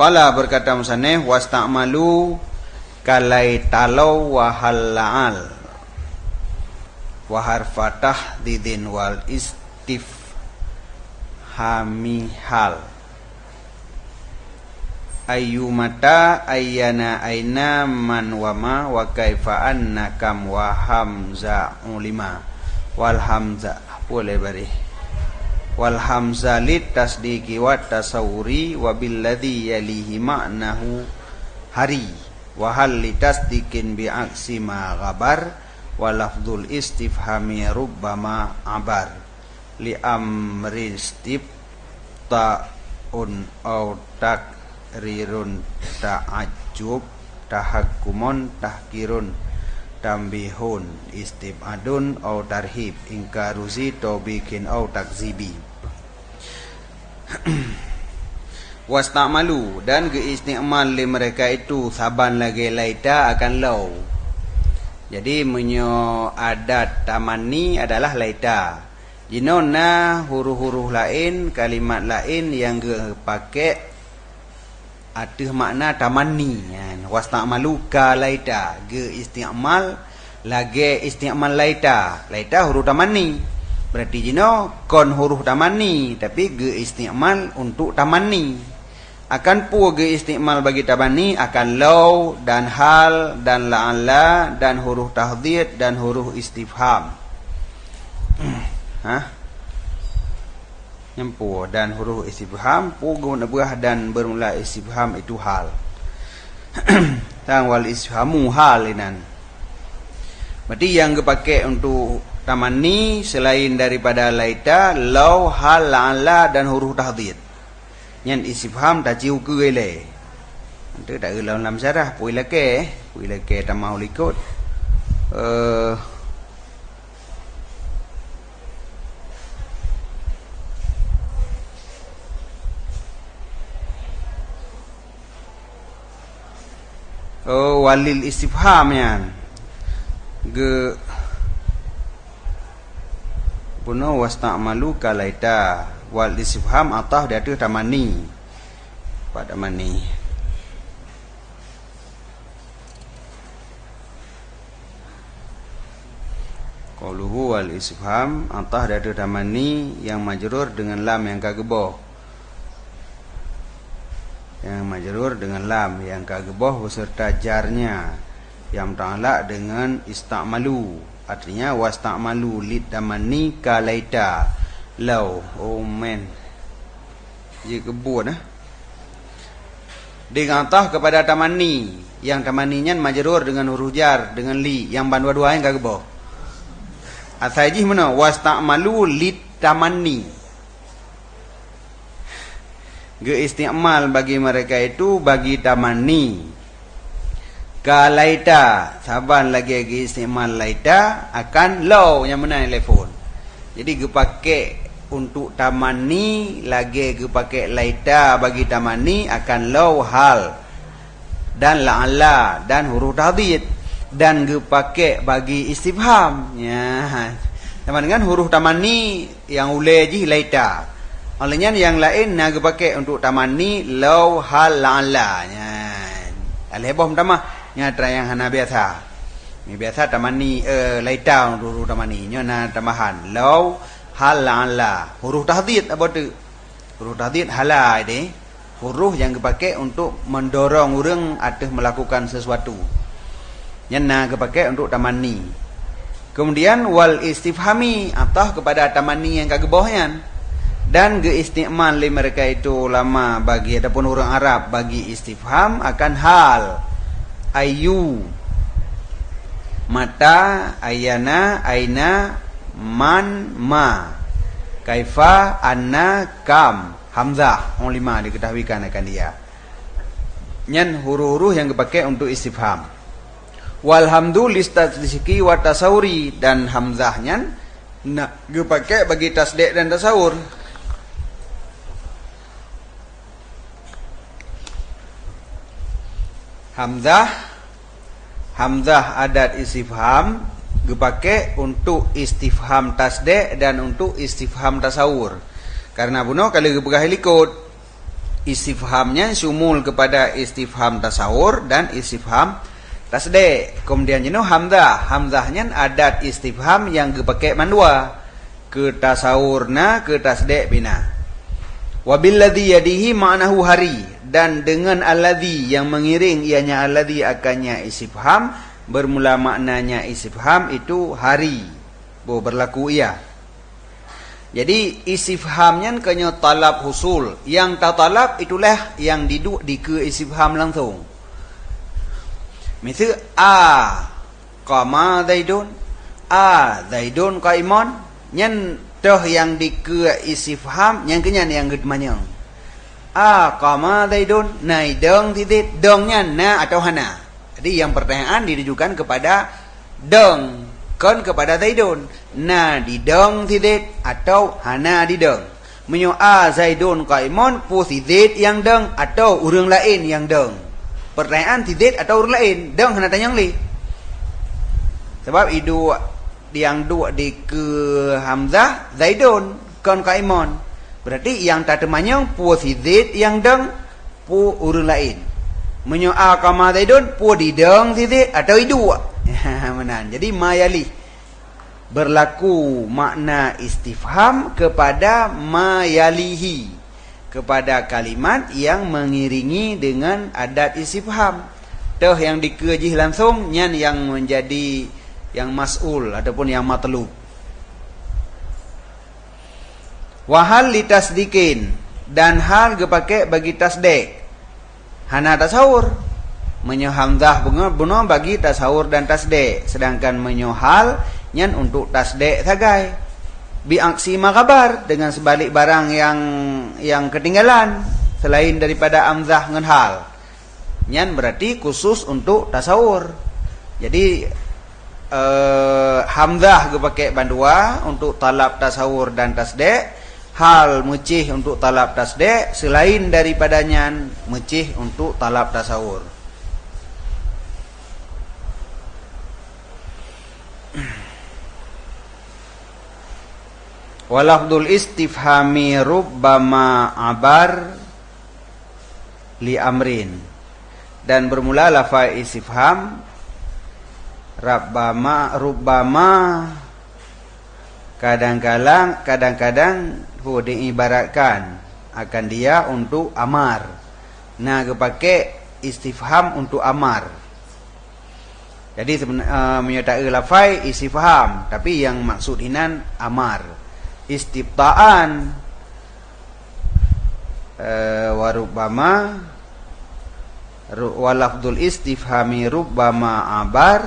Qala berkata musannif wasta'malu kalai talau wa halal wa harfatah didin wal istifhamihal ayyumata ayyana aina man wama wa kaifa anna kam wa hamza ulima wal hamza boleh bari wal hamza lit tasdiki wa tasawuri wa billadhi yalihi ma'nahu hari wa hal litasdikin bi aksi ma ghabar wa lafdhul istifhami rubbama abar li amri ta'un au takrirun ta'ajjub tahakkumun tahkirun tambihun istibadun au tarhib ingkaruzi tobikin au takzibi. Wasta'malu dan geistimal li mereka itu saban lagi laita akan lau. Jadi menyo adat tamani adalah laita. Jinona huruf-huruf lain, kalimat lain yang pakai ada makna tamani. Wasta'malu ka laita, ge isti'mal lagi isti'mal laita. Laita huruf tamani. Berarti jino kon huruf tamani tapi ge isti'mal untuk tamani. Akan pu ge isti'mal bagi tamani akan law dan hal dan la'alla dan huruf tahdhid dan huruf istifham. Nyempu dan huruf istifham pu guna buah dan bermula istifham itu hal. Tang wal istifhamu halinan. Berarti yang dipakai untuk tamani selain daripada laita, law, hal, la'alla dan huruf tahdhid. Yang istifham ta chiu cười le. Itu tak dalam syarah pui lake tamau likut. Walil istifhamnya ge puno wasta'malu kalaita wal istifham atah dia tu tamani pada mani qauluhu wal istifham atah dia tu tamani yang majrur dengan lam yang kageboh dengan lam yang kageboh beserta jarnya yang ta'ala dengan ista'malu. Artinya wasta'malu litamani kalaita law. Oh man, dia kebun dengan tah kepada tamani yang tamaninya majrur dengan huruf jar dengan li yang dua-dua yang kageboh. Asaji mana wasta'malu litamani. Geistimal bagi mereka itu bagi tamani kalaita saban lagi geistimal laita akan law yang mana telefon. Jadi gepakai untuk tamani lagi gepakai laita bagi tamani akan law hal dan la'alla dan huruf tahdhid dan gepakai bagi istifham ya sama dengan huruf tamani yang ule ji laita. Olehnya yang lain nak pakai untuk tamani law hal la'alla nya. Alheboh pertama nya yang hana biasa. Ni biasa tamani laita untuk tamani nya na tambahan law hal la'alla. Huruf tahdhid apa tu? Huruf tahdhid hala ini huruf yang dipakai untuk mendorong orang atas melakukan sesuatu. Nya na dipakai untuk tamani. Kemudian wal istifhami atah kepada tamani yang kagebohnya. Dan geistimal li mereka itu ulama bagi ataupun orang Arab bagi istifham akan hal ayu mata ayana aina man ma kaifa anna kam hamzah lima diketahuikan akan dia nyan huruf-huruf yang dipakai untuk istifham walhamdu listatsiki wa tasawuri dan hamzahnya nak dipakai bagi tasdik dan tasawur. Hamzah adat istifham dipakai untuk istifham tasdik dan untuk istifham tasawur. Karena buno kalau gebegah likut istifhamnya sumul kepada istifham tasawur dan istifham tasdek. Kemudian jenuh hamzah. Hamzahnya adat istifham yang dipakai mandua ke tasawurna ke tasdek bina. Wabilladzi yadihi ma'nahu hari, dan dengan alladzi yang mengiring ianya alladzi akannya istifham bermula maknanya istifham itu hari berlaku ia. Jadi istifhamnya kena talab husul. Yang tak talab itulah yang diduk di ke istifham langsung. Misal qama zaidun, zaidun qaiman, nyen toh yang di ke istifham yang kenyan yang gedmanyang. Qama zaidun, nai deng titik, dengnya na atau hana. Jadi yang pertanyaan ditujukan kepada deng, kan kepada zaidun. Na di deng titik atau hana di deng. Menyo zaidun qaiman pu titik yang deng atau urang lain yang deng. Pertanyaan titik atau urang lain, deng hana tanyang li. Sebab itu yang dua di ke hamzah zaidun kan qaiman. Berarti yang tak temanyang pu titik yang deng pu urang lain. Menyo qama zaidun pu di deng titik atau idu. Menan. Jadi mayali berlaku makna istifham kepada mayalihi, kepada kalimat yang mengiringi dengan adat istifham. Toh yang dikejih langsung nyan yang menjadi yang mas'ul ataupun yang matlub. Wahal litasdikin, dan hal gepake bagi tasdek. Hana tasawur. Menyo hamzah bunga bagi tasawur dan tasdek, sedangkan menyo hal nyan untuk tasdek sagai. Bi aksi makabar, dengan sebalik barang yang ketinggalan selain daripada hamzah ngan hal. Nyan berarti khusus untuk tasawur. Jadi hamzah gepake bandua untuk talab tasawur dan tasdek, hal mucih untuk talab tasdek, selain daripada nyan mucih untuk talab tasawur. Walafdul istifhami rubbama abar li amrin, dan bermula lafaz istifham rubbama kadang-kadang diibaratkan akan dia untuk amar. Nah, kepake istifham untuk amar. Jadi menyatakan lafaz istifham, tapi yang maksud inan amar. Istibtaan warubbama walafdul istifhami rubbama abar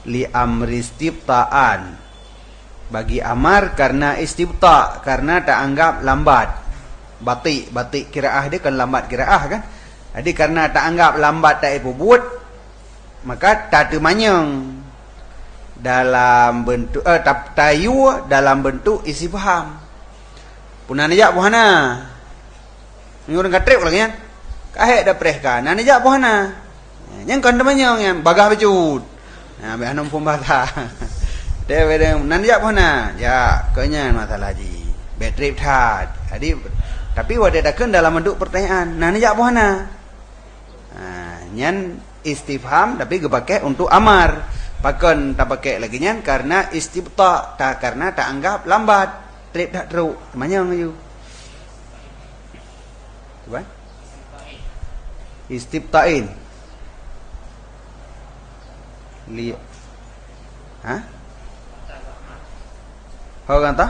li amri istibtaan, bagi amar karena istibta, karena tak anggap lambat. Batik kiraah dia kan lambat kiraah kan. Jadi karena tak anggap lambat tak buat, maka tak temanyang dalam bentuk tayu dalam bentuk istifham. Punana jak buhana. Ngurang katrep lagi kan. Kahek dah preh kan. Nana jak buhana. Yang kan temanya yang bagah becut. Nah, be anom pembata. Dia bedeng nana jak buhana. Ya, kenya masalah ji. Betrip that. Jadi tapi wada dakeun dalam bentuk pertanyaan. Nana jak buhana. Nah, nyan istifham tapi gepake untuk amar. Pakon tak pakai lagi nyan karena istibta, tak karena tak anggap lambat. Trip tak teruk. Manyang you. Coba. Istibtain. Li. Hah? How kata?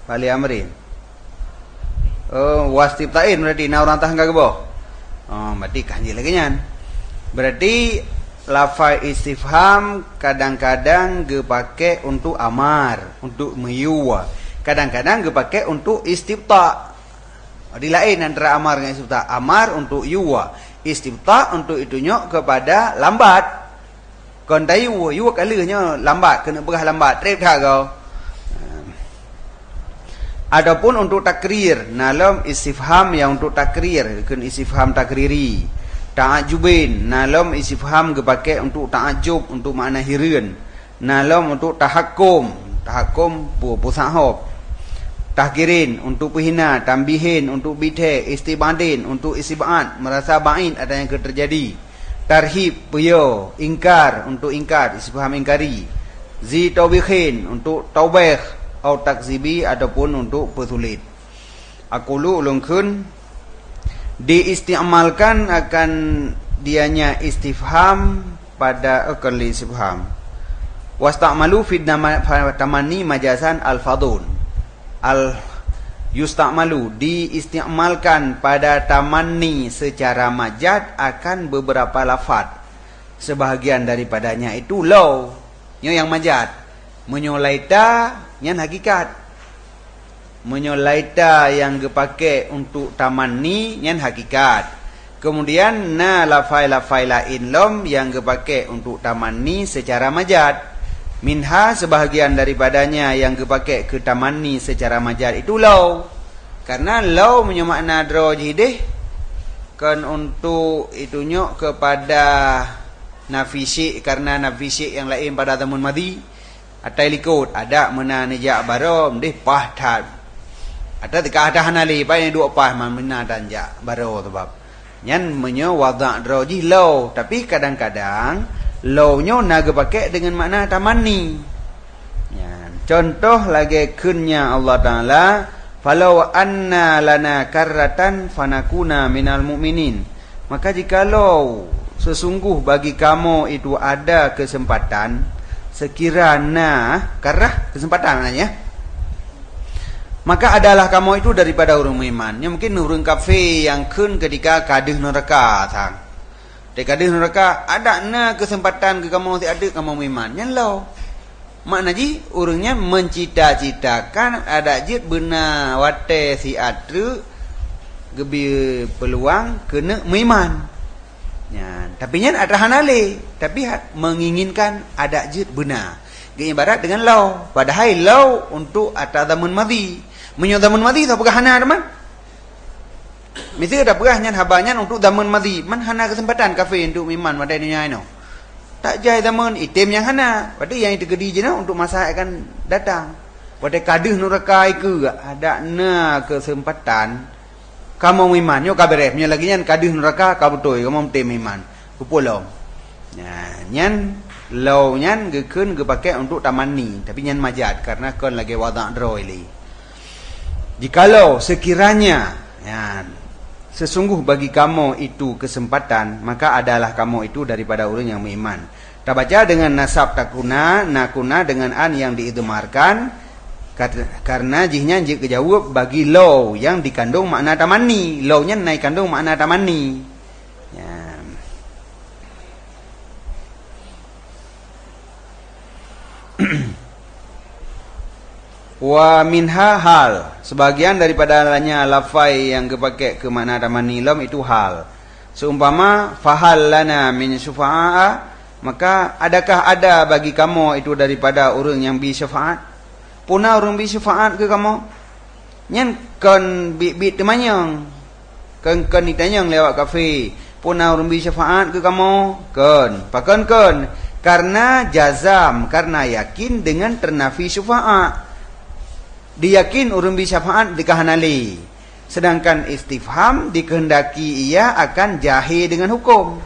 Bali amrin. Oh, wastibtain berarti na orang tah enggak gebo. Oh, berarti kanji lagi nyan. Berarti lafaz istifham kadang-kadang gepake untuk amar, untuk meyuwa. Kadang-kadang gepake untuk istibta. Di lain antara amar dengan istibta. Amar untuk yuwa, istibta untuk itunya kepada lambat. Kon tayu yuwa kalanya lambat, kena begah lambat, trep dah kau. Adapun untuk takrir, dalam istifham yang untuk takrir, kan istifham takriri. Ta'ajubin, nalom istifham gepake untuk ta'ajub, untuk makna hireun. Nalom untuk tahakkum, pu sahab. tahkirin untuk penghina, tambihin untuk bidhe, istibadin untuk istibad, merasa bain ada yang terjadi, tarhib puyo, ingkar untuk ingkar, istifham ingkari, zi taubihin untuk taubih, atau takzibi ataupun untuk pesulit. Aqulu ulungkun diistimalkan akan dianya istifham pada akali istifham. Wasta'malu fi tamanni majazan al-fadul. Yusta'malu diistimalkan pada tamanni secara majaz akan beberapa lafaz. Sebahagian daripadanya itu law, yang majaz. Menyolaita yang hakikat. Menyolaita yang dipakai untuk tamanni yang hakikat. Kemudian na lafai-lafai lain lom yang dipakai untuk tamanni secara majaz. Minha sebahagian daripadanya yang dipakai ke tamanni secara majaz itu law. Karena law punya makna drojidih kan untuk itunya kepada nafi syai', karena nafi syai' yang lain pada zaman madhi atai likut ada mena nijak barom deh pah tad. Ada tika ada hanali pa yang dua pah man mena dan ja baro sebab. Nyan menyo wada' drojih law, tapi kadang-kadang law-nya naga pakai dengan makna tamanni. Ya, contoh lagi kunnya Allah Ta'ala, falau anna lana karratan fanakuna minal mu'minin. Maka jikalau sesungguh bagi kamu itu ada kesempatan, sekiranya karrah kesempatan namanya, maka adalah kamu itu daripada orang beriman. Ya, mungkin orang kafir yang kun ketika kaduh neraka sang. Dekade neraka ada na kesempatan ke kamu ada kamu iman yang law. Makna ji orangnya mencita-citakan ada jid benar wate si atre gebi peluang kena iman. Ya, tapi nya ada hanale, tapi menginginkan ada jid benar. Ge ibarat dengan law, padahal law untuk atas zaman madhi. Menyo zaman madhi tak pegah hana teman. Mesti ada perahnya habanya untuk zaman madhi. Man hana kesempatan kafir untuk iman pada dunia ini. Tak jai zaman item yang hana. Pada yang itu gedi je untuk masa akan datang. Pada kaduh neraka itu ada na kesempatan kamu iman. Yo kabaref nya lagi nyan kaduh neraka kabutoi kamu tem iman. Kupulong. Nah, nyan law nyan gekeun gepakai untuk tamanni, tapi nyan majad karena kon lagi wada' droili. Jikalau sekiranya ya sesungguh bagi kamu itu kesempatan, maka adalah kamu itu daripada orang yang beriman. Kita baca dengan nasab takuna, nakuna dengan an yang diidmarkan, karena jihnya jik kejawab bagi law yang dikandung makna tamanni. Law-nya naik kandung makna tamanni. Ya. Wa minha hal, sebagian daripada lafai yang dipakai ke makna tamanni lam itu hal. Seumpama fahal lana min syufa'a, maka adakah ada bagi kamu itu daripada orang yang bi syafaat? Puna orang bi syafaat ke kamu? Nyan kon bi temanyang. Kon ditanyang lewat kafe. Puna orang bi syafaat ke kamu? Kon. Pakon kon. Karena jazam, karena yakin dengan ternafi syufaat. Diyakin urun bi syafaat dikahanali. Sedangkan istifham dikehendaki ia akan jahil dengan hukum.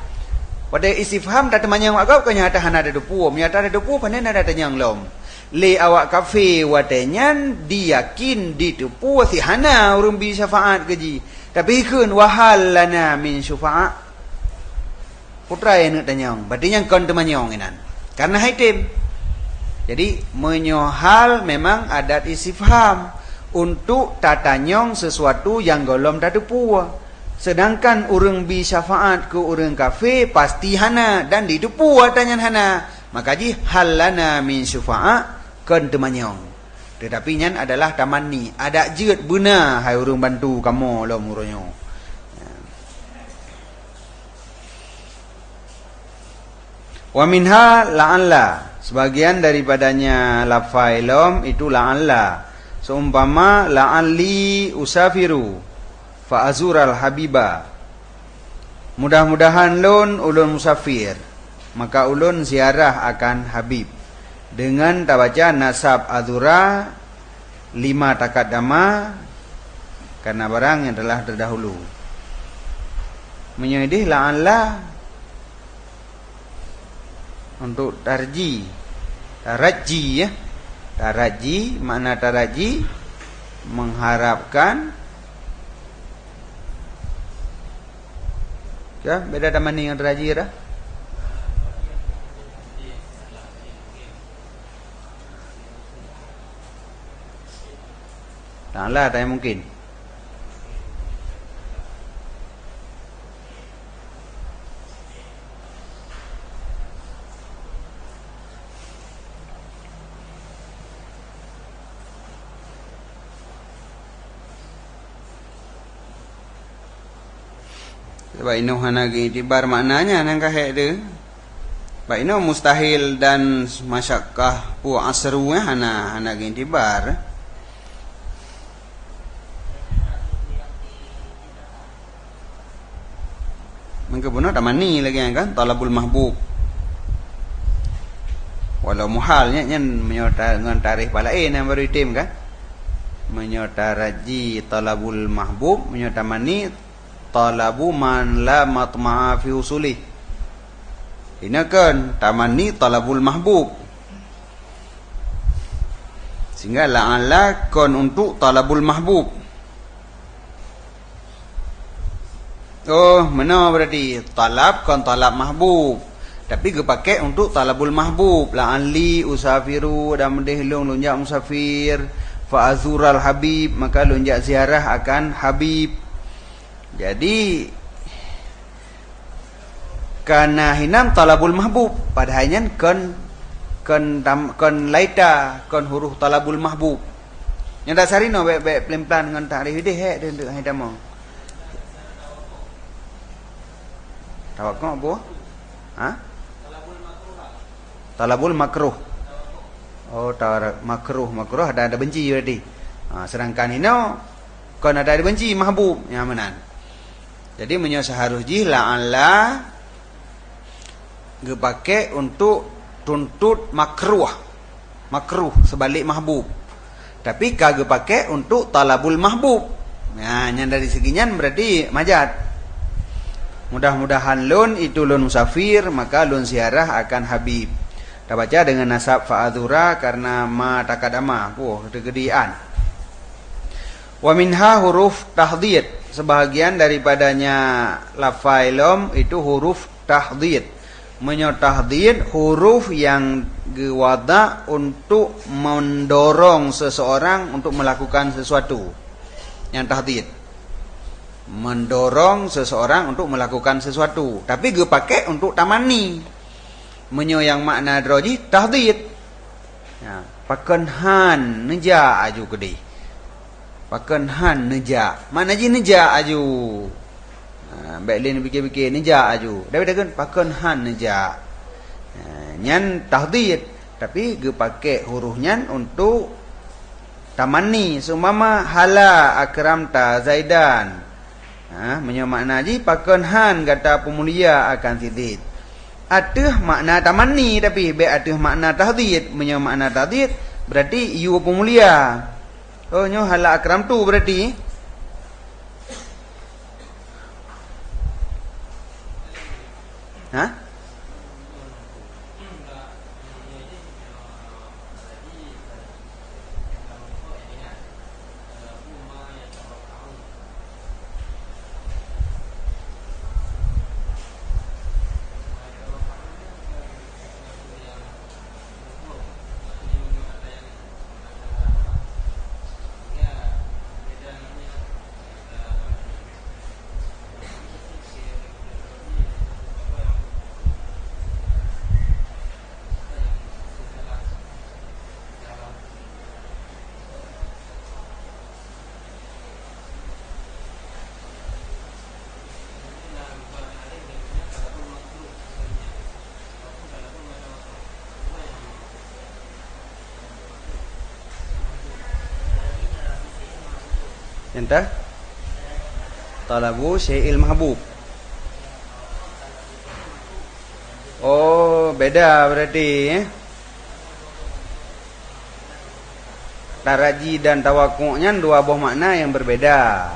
Pada istifham tak temanyang agak kanya hana ada depu, menyata ada depu panen ada tanyang lom. Le awak kafe watenyan diyakin ditepu si hana urun bi syafaat keji. Tapi keun wahal lana min syufaat. Putra yang tanyang, berarti yang kon temanyang inan. Karena haitim. Jadi menyohal memang adat istifham untuk tatanyong sesuatu yang golom tak depu. Sedangkan urang bi syafaat ke urang kafe pasti hana dan didepu tanya hana. Maka ji halana min syufa'a kan temanyong. Tetapi nyan adalah tamanni. Ada jeut beuna hai urang bantu kamu lo muronyo. Wa minha la'alla, sebagian daripadanya lafai lam itu la'alla. Seumpama la'alli usafiru fa azural habiba, mudah-mudahan ulun musafir, maka ulun ziarah akan habib. Dengan tabaca nasab azura 5 taqaddama karena barang yang telah terdahulu. Menyedih la'alla untuk taraji ya. Taraji, makna taraji mengharapkan. Ya, beda dengan yang taraji dah. Taklah, tak mungkin. Sebab ini hana itibar maknanya nang kahek dia. Sebab ini mustahil dan masyakkah pu asru hana itibar. Mungkin benar tamani lagi kan talabul mahbub. Walau muhalnya nyen menyota dengan tarikh balain yang baru itim kan. Menyota raji talabul mahbub, menyota mani talabu man la matma'a fi usuli. Ini kan tamani talabul mahbub. Sehingga la'ala kon untuk talabul mahbub. Oh, mana berarti talab kon talab mahbub. Tapi dia pakai untuk talabul mahbub. La'ali usafiru dan mendehlung lunjak musafir fa azural habib, maka lunjak ziarah akan habib. Jadi kana hinam talabul mahbub padahal kon laita kon huruf talabul mahbub. Yang dasari no baik pelan-pelan dengan takrif dia dia untuk hidam. Tawakal apa? Ha? Talabul makruh. Oh, makruh ada benci berarti. Sedangkan ini kon ada benci mahbub yang menan. Jadi seharusnya la'alla dipakai untuk tuntut makruh sebalik mahbub. Tapi kagak pakai untuk talabul mahbub. Nah, yang dari seginya berarti majat. Mudah-mudahan lun itu lun musafir, maka lun ziarah akan habib. Kita baca dengan nasab fa'adhura karena ma takadama. Kegedean. Wa minha huruf tahdid. Sebahagian daripadanya lafailom itu huruf tahdid. Tahdid huruf yang gewada untuk mendorong seseorang untuk melakukan sesuatu. Yang tahdid mendorong seseorang untuk melakukan sesuatu, tapi gue pakai untuk tamani. Yang makna droji tahdid. Ya, pakenhan neja aju gede. Pakenhan neja. Mana ji neja aju. Baik lain fikir-fikir neja aju. Dah kan pakenhan neja. Nyan tahdid, tapi gue pakai hurufnya untuk tamani. Sumama hala akramta Zaidan. Makna ji pakenhan kata pemulia akan tidid. Ada makna tamani tapi ada makna tahdid. Makna tahdid berarti you pemulia. Oh, nyo hala akram tu berarti. Entah talabu syai'il mahbub. Oh, beda berarti taraji dan tawakuknya dua buah makna yang berbeda.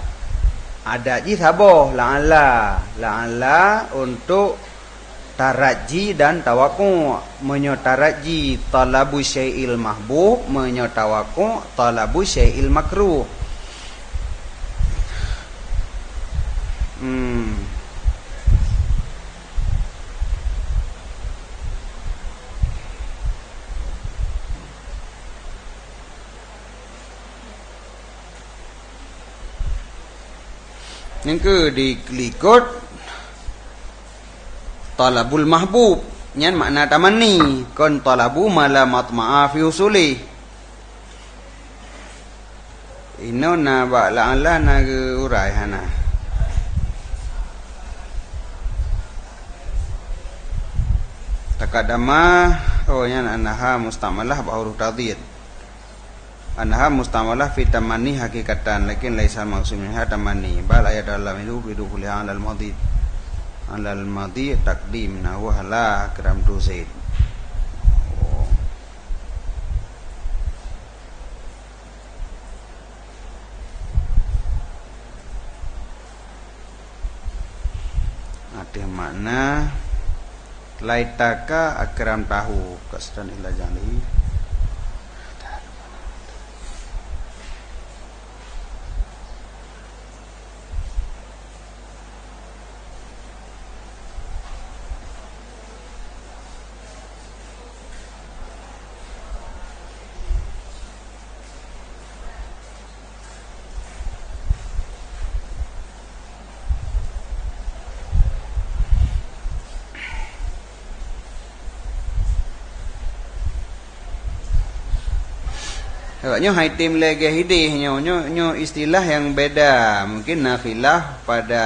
Ada ji saboh la'alla untuk taraji dan tawakuk. Menyo taraji talabu syai'il mahbub, menyo tawakuk talabu syai'il makruh. Yang ke diklikut talabul mahbub nyan makna tamanni kon talabu mala matma'a fi usuli ino na ba la na urai hana takadama nyan anaha mustamalah ba'uruf tadhid anha mustamalah fi tamanni hakikatan lakin laisa maksudnya tamanni bal ayat dalam itu bidukhuli alal madhi taqdim nahwa hala karam tu zaid. Ada makna laitaka akram tahu kasdan ila jali. Agaknya haitim lagi nyo istilah yang beda. Mungkin nafilah pada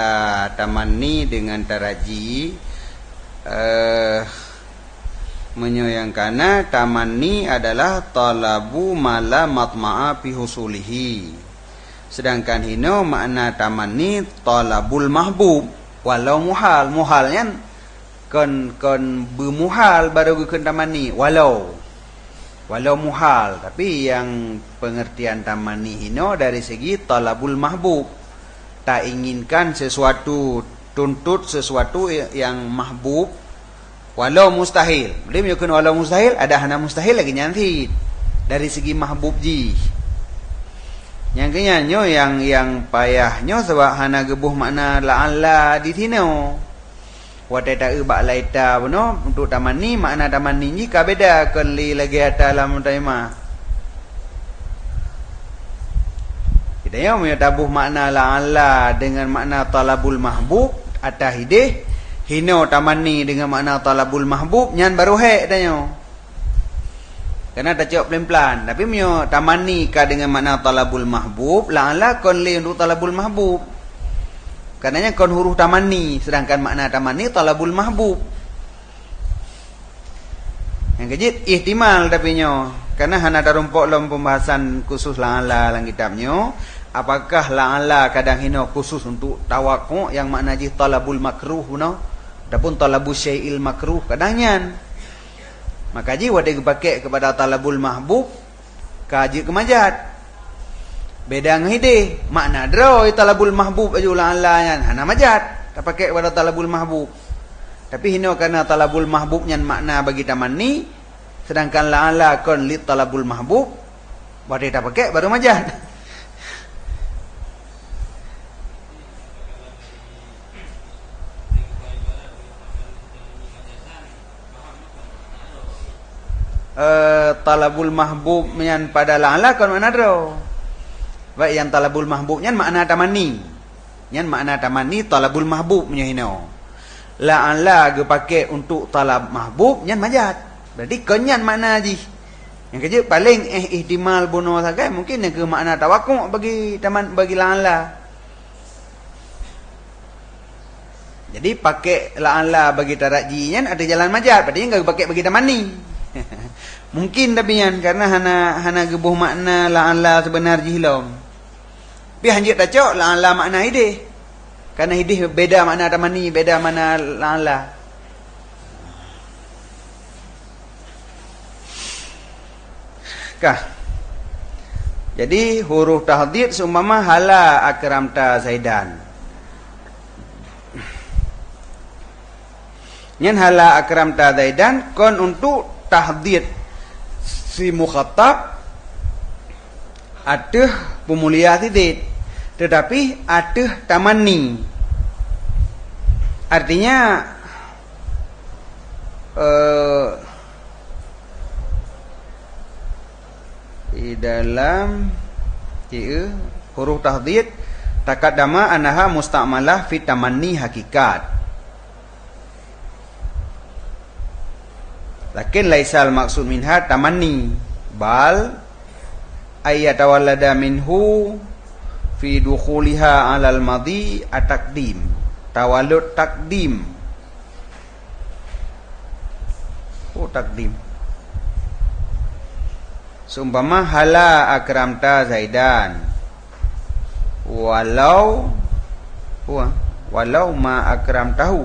tamanni dengan taraji menyoyangkana tamanni adalah talabu mala matma'a fi husulihi. Sedangkan hino makna tamanni talabul mahbub walau muhalnya kon bermuhal baru gukeun tamanni walau muhal, tapi yang pengertian tamanni hino dari segi talabul mahbub, tak inginkan sesuatu, tuntut sesuatu yang mahbub walau mustahil. Boleh menyukai walau mustahil, ada hana mustahil lagi nyanti dari segi mahbub ji. Yang kenyanyo yang payahnya sebab hana gebuh makna la'alla di tino. Wadai bak laita beno untuk tamanni makna tamanni ni ka beda kali lagi ada dalam taima. Kita yo tabuh makna la'alla dengan makna talabul mahbub atah hidih hino tamanni dengan makna talabul mahbub nyan baru hek danyo. Karena tak jawab pelan-pelan tapi mio tamanni ka dengan makna talabul mahbub la'alla kon li untuk talabul mahbub. Karenanya kon huruf tamanni, sedangkan makna tamanni talabul mahbub. Yang kejit ihtimal tapi nyo, karena hana ada rumpuk dalam pembahasan khusus la'ala dalam kitabnya. Apakah la'ala kadang hino khusus untuk tawakuk yang makna ji talabul makruh no, ataupun talabul syai'il makruh kadangnya. Maka ji wadah dipakai kepada talabul mahbub, kaji kemajat. Beda ngide makna draw talabul mahbub aju la'alla nyan hana majat tak pakai pada talabul mahbub, tapi hino karena talabul mahbub nyan makna bagi tamanni, sedangkan la'alla kon li talabul mahbub baru tak pakai baru majat. Talabul mahbub nyan pada la'alla kon makna draw. Baik yang talabul mahbub nyan makna tamanni. Nyan makna tamanni talabul mahbub nya hino. La'alla ge pakai untuk talab mahbub nyan majat. Berarti kenyan makna ji. Yang kerja paling ihtimal bunuh sakai mungkin ke makna tawakuk bagi la'alla. Jadi pakai la'alla bagi taraji nyan ada jalan majat. Berarti enggak pakai bagi tamanni. Mungkin tapi nyan karena hana gebuh makna la'alla sebenar jihilom. Tapi hanjit tak cok la'alla makna hidih. Karena hidih beda makna tamanni, beda makna la'alla. Kah? Jadi huruf tahdid seumpama hala akramta Zaidan. Nyen hala akramta Zaidan kon untuk tahdid si mukhatab ada pemulia tidid, tetapi ada tamanni. Artinya di dalam huruf tahdid taqaddama annaha musta'malah fi tamanni hakikat, lakin laisal maksud minha tamanni bal ayyatawallada minhu fi dukhuliha 'alal madhi at-taqdim, tawallud takdim. Takdim seumpama hala akramta Zaidan walau ma akramtahu.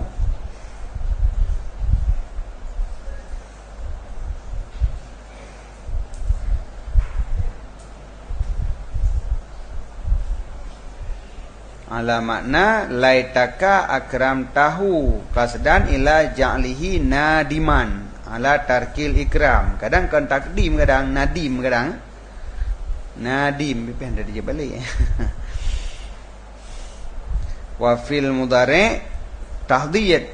Ala makna laitaka akramtahu qasdan ila ja'lihi nadiman ala tarkil ikram. Kadang kan takdim, kadang nadim, kadang nadim. Tapi ada dia balik. Wa fil mudhari tahdid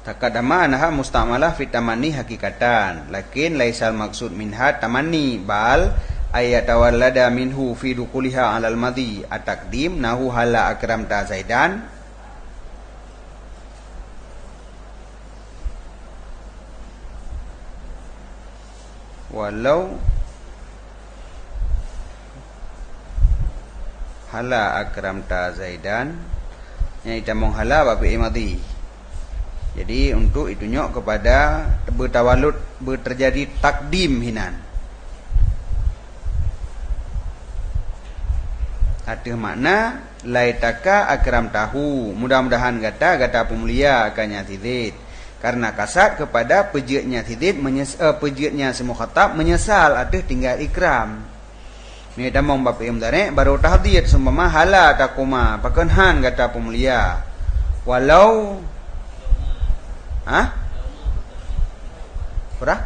taqaddama anha musta'malah fi tamanni hakikatan, lakin laisal maksud minha tamanni bal ayatawallada minhu fi dukuliha 'alal madhi at-taqdim nahu hala akramta Zaidan walau hala akramta Zaidan yang kita mau hala babi madhi. Jadi untuk itunya kepada bertawalud terjadi takdim hinan. Ada makna laitaka akramtahu, mudah-mudahan kata pemulia akannya tidid, karena kasat kepada pejiatnya tidid, pejiatnya semua khatab menyesal ada tinggal ikram. Ni damang bapa imdare baru tahdid seumpama hala takuma pakenhan kata pemulia walau berah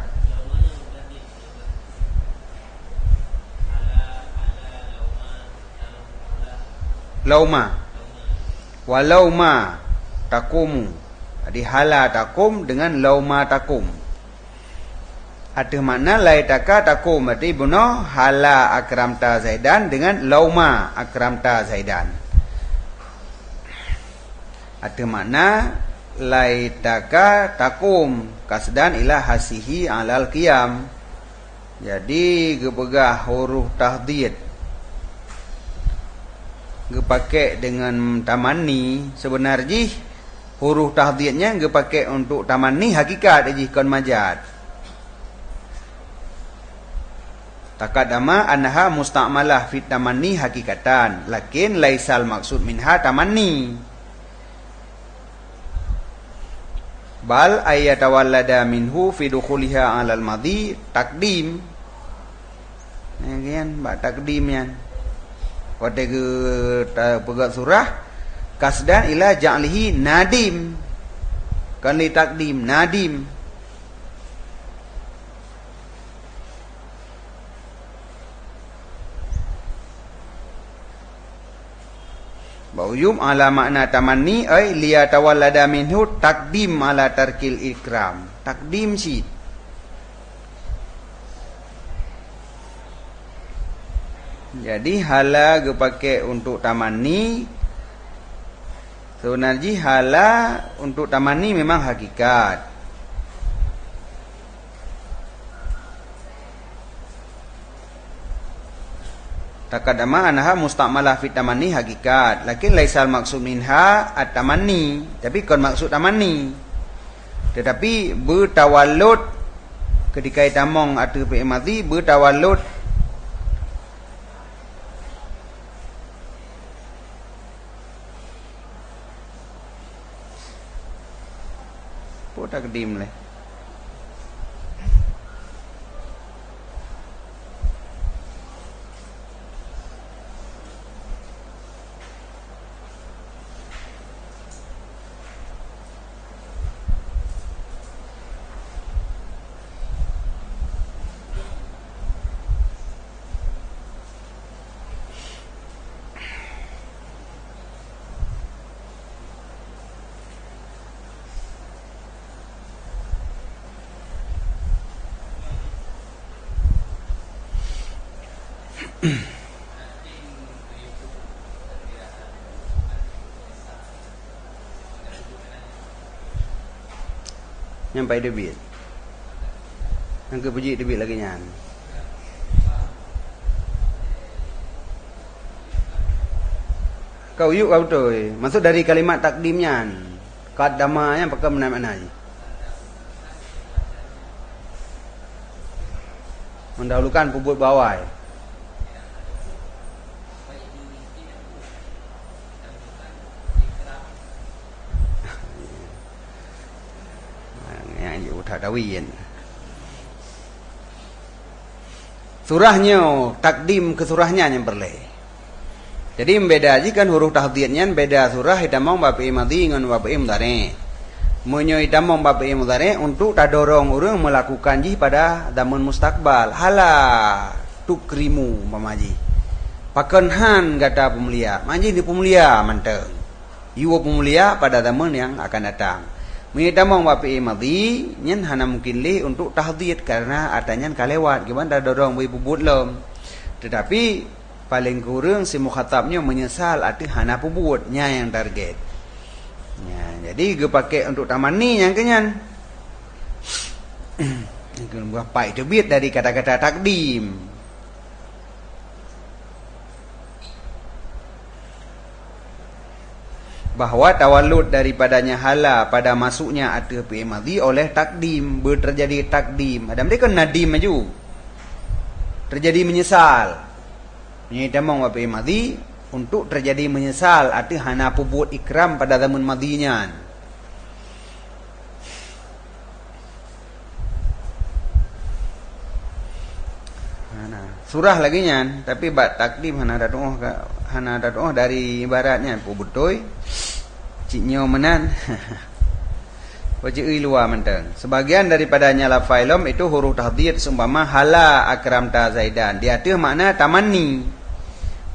lauma walau ma takumu. Jadi hala takum dengan lauma takum. Ada makna laitaka takum, berarti benar hala akramta Zaidan dengan lauma akramta Zaidan. Ada makna laitaka takum kasdan ila hasihi alal qiyam. Jadi gepegah huruf tahdid gepakai dengan tamanni, sebenarnya huruf tahdidnya gepakai untuk tamanni hakikat aja kon majad. Taqaddama annaha musta'malah fi tamanni hakikatan, lakin laisal maksud minha tamanni bal ayatawallada minhu fi dukhuliha 'alal madhi takdim. Yan ba takdim yan. Pada ke pegat surah kasdan ila ja'lihi nadim. Kan li takdim nadim. Ba'uyum ala makna tamanni ay liyatawallada minhu takdim ala tarkil ikram. Takdim si. Jadi hala gepakai untuk tamanni. Sebenarnya hala untuk tamanni memang hakikat. Taqaddama anha musta'malah fi tamanni hakikat, lakin laisal maksud minha at-tamanni, tapi kon maksud tamanni. Tetapi bertawallud ketika itamong atau fi'il bertawallud takdim leh. Nyampai debit. Yang kepuji debit lagi nyan. Kau yuk kau tu. Maksud dari kalimat takdimnya. Kadamanya pakai mana-mana. Mendahulukan pubut bawah. Yang tak dawian. Surahnya takdim ke surahnya yang berleh. Jadi beda aja kan huruf tahdidnya beda surah hitamong bapi madhi dengan bapi mudhari. Munyo hitamong bapi mudhari untuk tadorong urang melakukan ji pada zaman mustakbal. Hala tukrimu mamaji. Pakenhan kata pemulia. Manji di pemulia manteng. Iwo pemulia pada zaman yang akan datang. Hitamong bapi madhi nyen hana mungkin li untuk tahdid karena artinya kalewat gimana tadorong ibu budlom. Tetapi paling kurang si mukhatabnya menyesal arti hana pubutnya yang target. Ya, jadi gue pakai untuk tamani yang kenyan. Gue buat pai terbit dari kata-kata takdim. Bahwa tawalud daripadanya hala pada masuknya arti madhi oleh takdim, terjadi takdim. Ada mereka nadim maju. Terjadi menyesal. Ini tamang wapi madhi untuk terjadi menyesal arti hana pubut ikram pada zaman madhinya. Surah lagi nya, tapi bat takdim hana datoh dari ibaratnya pubut toy ciknyo menan. Wajib luar menteng. Sebagian daripadanya lafailom itu huruf tahdid seumpama hala akramta zaidan. Dia tu makna tamanni.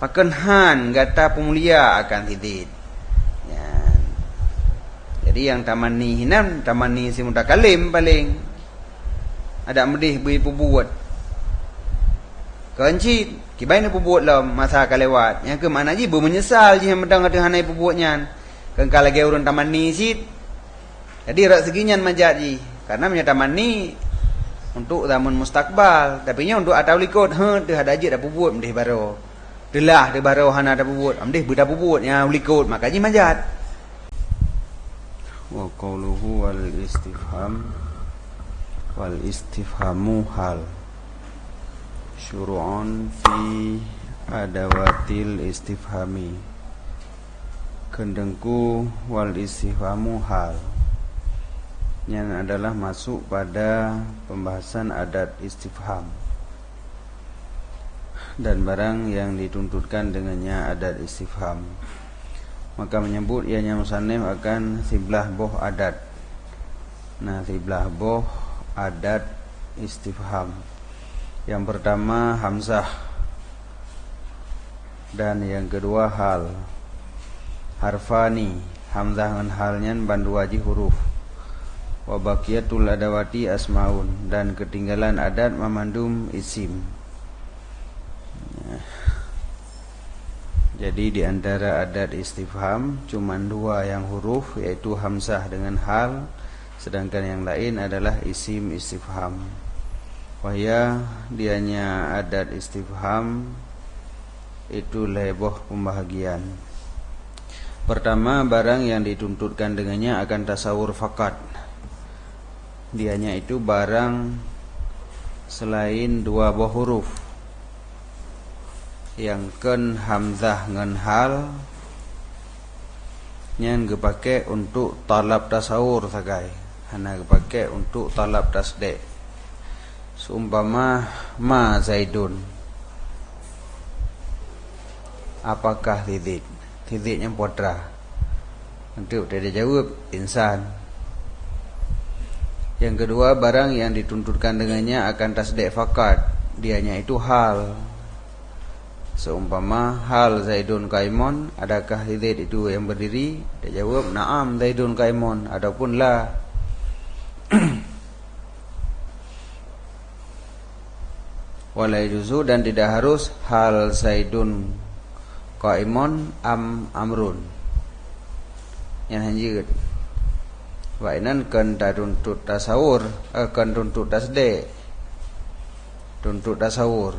Pakenhan gata pemulia akan tidid. Ya. Jadi yang tamanni hinan, tamanni si mutakalim paling. Ada medih beri pubuat. Kencit, kibain pubuat lah masa kalewat. Yang ke mana ji menyesal ji yang medang ada hanai pubuatnya. Kengkal lagi urun tamanni sit. Jadi rak seginyan manjat ji. Karena menyataman ni untuk zaman mustakbal. Tapi nya untuk atau likut, dia ada aja dah pubut mendih baru. Delah dia baru hana dah pubut. Mendih budak pubut nya likut, maka ji manjat. Wa qawluhu wal istifhamu hal. Syuru'un fi adawatil istifhami. Kendengku wal istifhamu hal. Yang adalah masuk pada pembahasan adat istifham dan barang yang dituntutkan dengannya adat istifham. Maka menyebut ianya musannif akan siblah boh adat. Nah, siblah boh adat istifham. Yang pertama hamzah dan yang kedua hal. Harfani hamzah dengan halnya bandu waji huruf. Wa baqiyatul adawati asmaun dan ketinggalan adat memandum isim. Jadi di antara adat istifham cuma dua yang huruf yaitu hamzah dengan hal, sedangkan yang lain adalah isim istifham. Wahya dianya adat istifham itu leboh pembahagian. Pertama, barang yang dituntutkan dengannya akan tasawur fakat. Dianya itu barang selain dua buah huruf yang ken hamzah ngan hal yang dipakai untuk talab tasawur sagai, hana dipakai untuk talab tasdek. Seumpama ma zaidun, apakah tidid? Tididnya putra. Nanti dia jawab insan. Yang kedua, barang yang dituntutkan dengannya akan tasdek fakat, dianya itu hal. Seumpama hal zaidun kaimun, adakah tidid itu yang berdiri? Dia jawab na'am zaidun kaimun, adapun la. Wala yajuzu dan tidak harus hal Zaidun qaimun am amrun. Yang hanjir. Wa inan kan tuntut tasawur, kan tuntut tasde. Tuntut tasawur.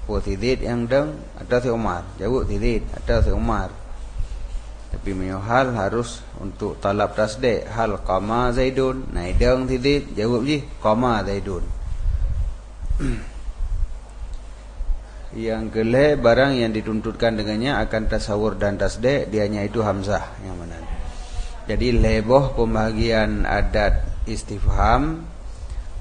Po tidit yang deng atau si Umar. Jawab tidit atau si Umar. Tapi hal harus untuk talab tasde. Hal qama Zaidun. Nah deng tidit jawab je qama Zaidun. Yang kelih barang yang dituntutkan dengannya akan tasawur dan tasde, dianya itu hamzah yang mana. Jadi leboh pembagian adat istifham,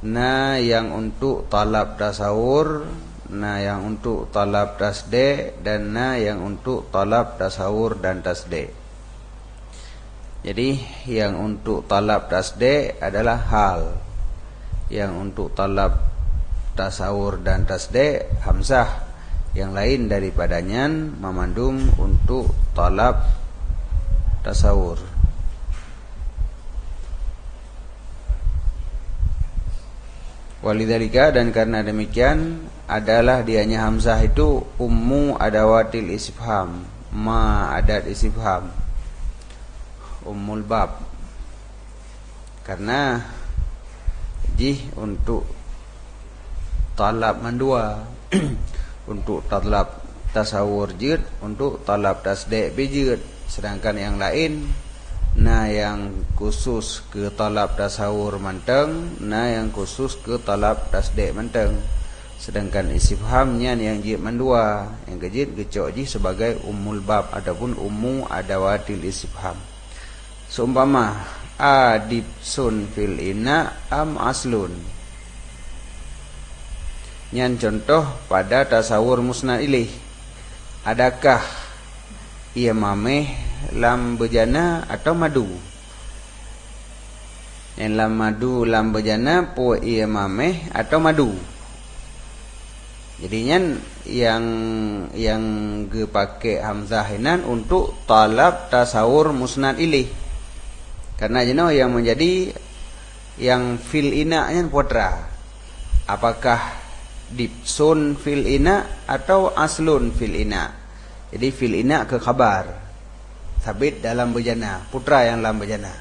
na yang untuk talab tasawur, na yang untuk talab tasde, dan na yang untuk talab tasawur dan tasde. Jadi yang untuk talab tasde adalah hal, yang untuk talab tasawur dan tasde hamzah. Yang lain daripadanya memandum untuk talab tasawur. Walidzalika dan karena demikian adalah dianya hamzah itu ummu adawatil istifham, ma adat istifham, ummul bab. Karena jih untuk talab mandua untuk talab tasawur jid, untuk talab tasde' bijid. Sedangkan yang lain, na yang khusus ke talab tasawur manteng, na yang khusus ke talab tasde' manteng. Sedangkan istifhamnya yang jid mandua, yang kejid kecok jid sebagai ummul bab ataupun ummu adawatil istifham. Seumpama adib sun fil ina am aslun. Nyan contoh pada tasawur musnad ilaih. Adakah ia mameh lam bejana atau madu? Yang lam madu lam bejana po ia mameh atau madu. Jadinya yang ge pakai hamzah inan untuk talab tasawur musnad ilaih. Karena jenuh yang menjadi yang fil ina nya putra. Apakah dipsun fil ina atau aslun fil ina? Jadi fil ina ke khabar, sabit dalam bejana, putra yang lam bejana.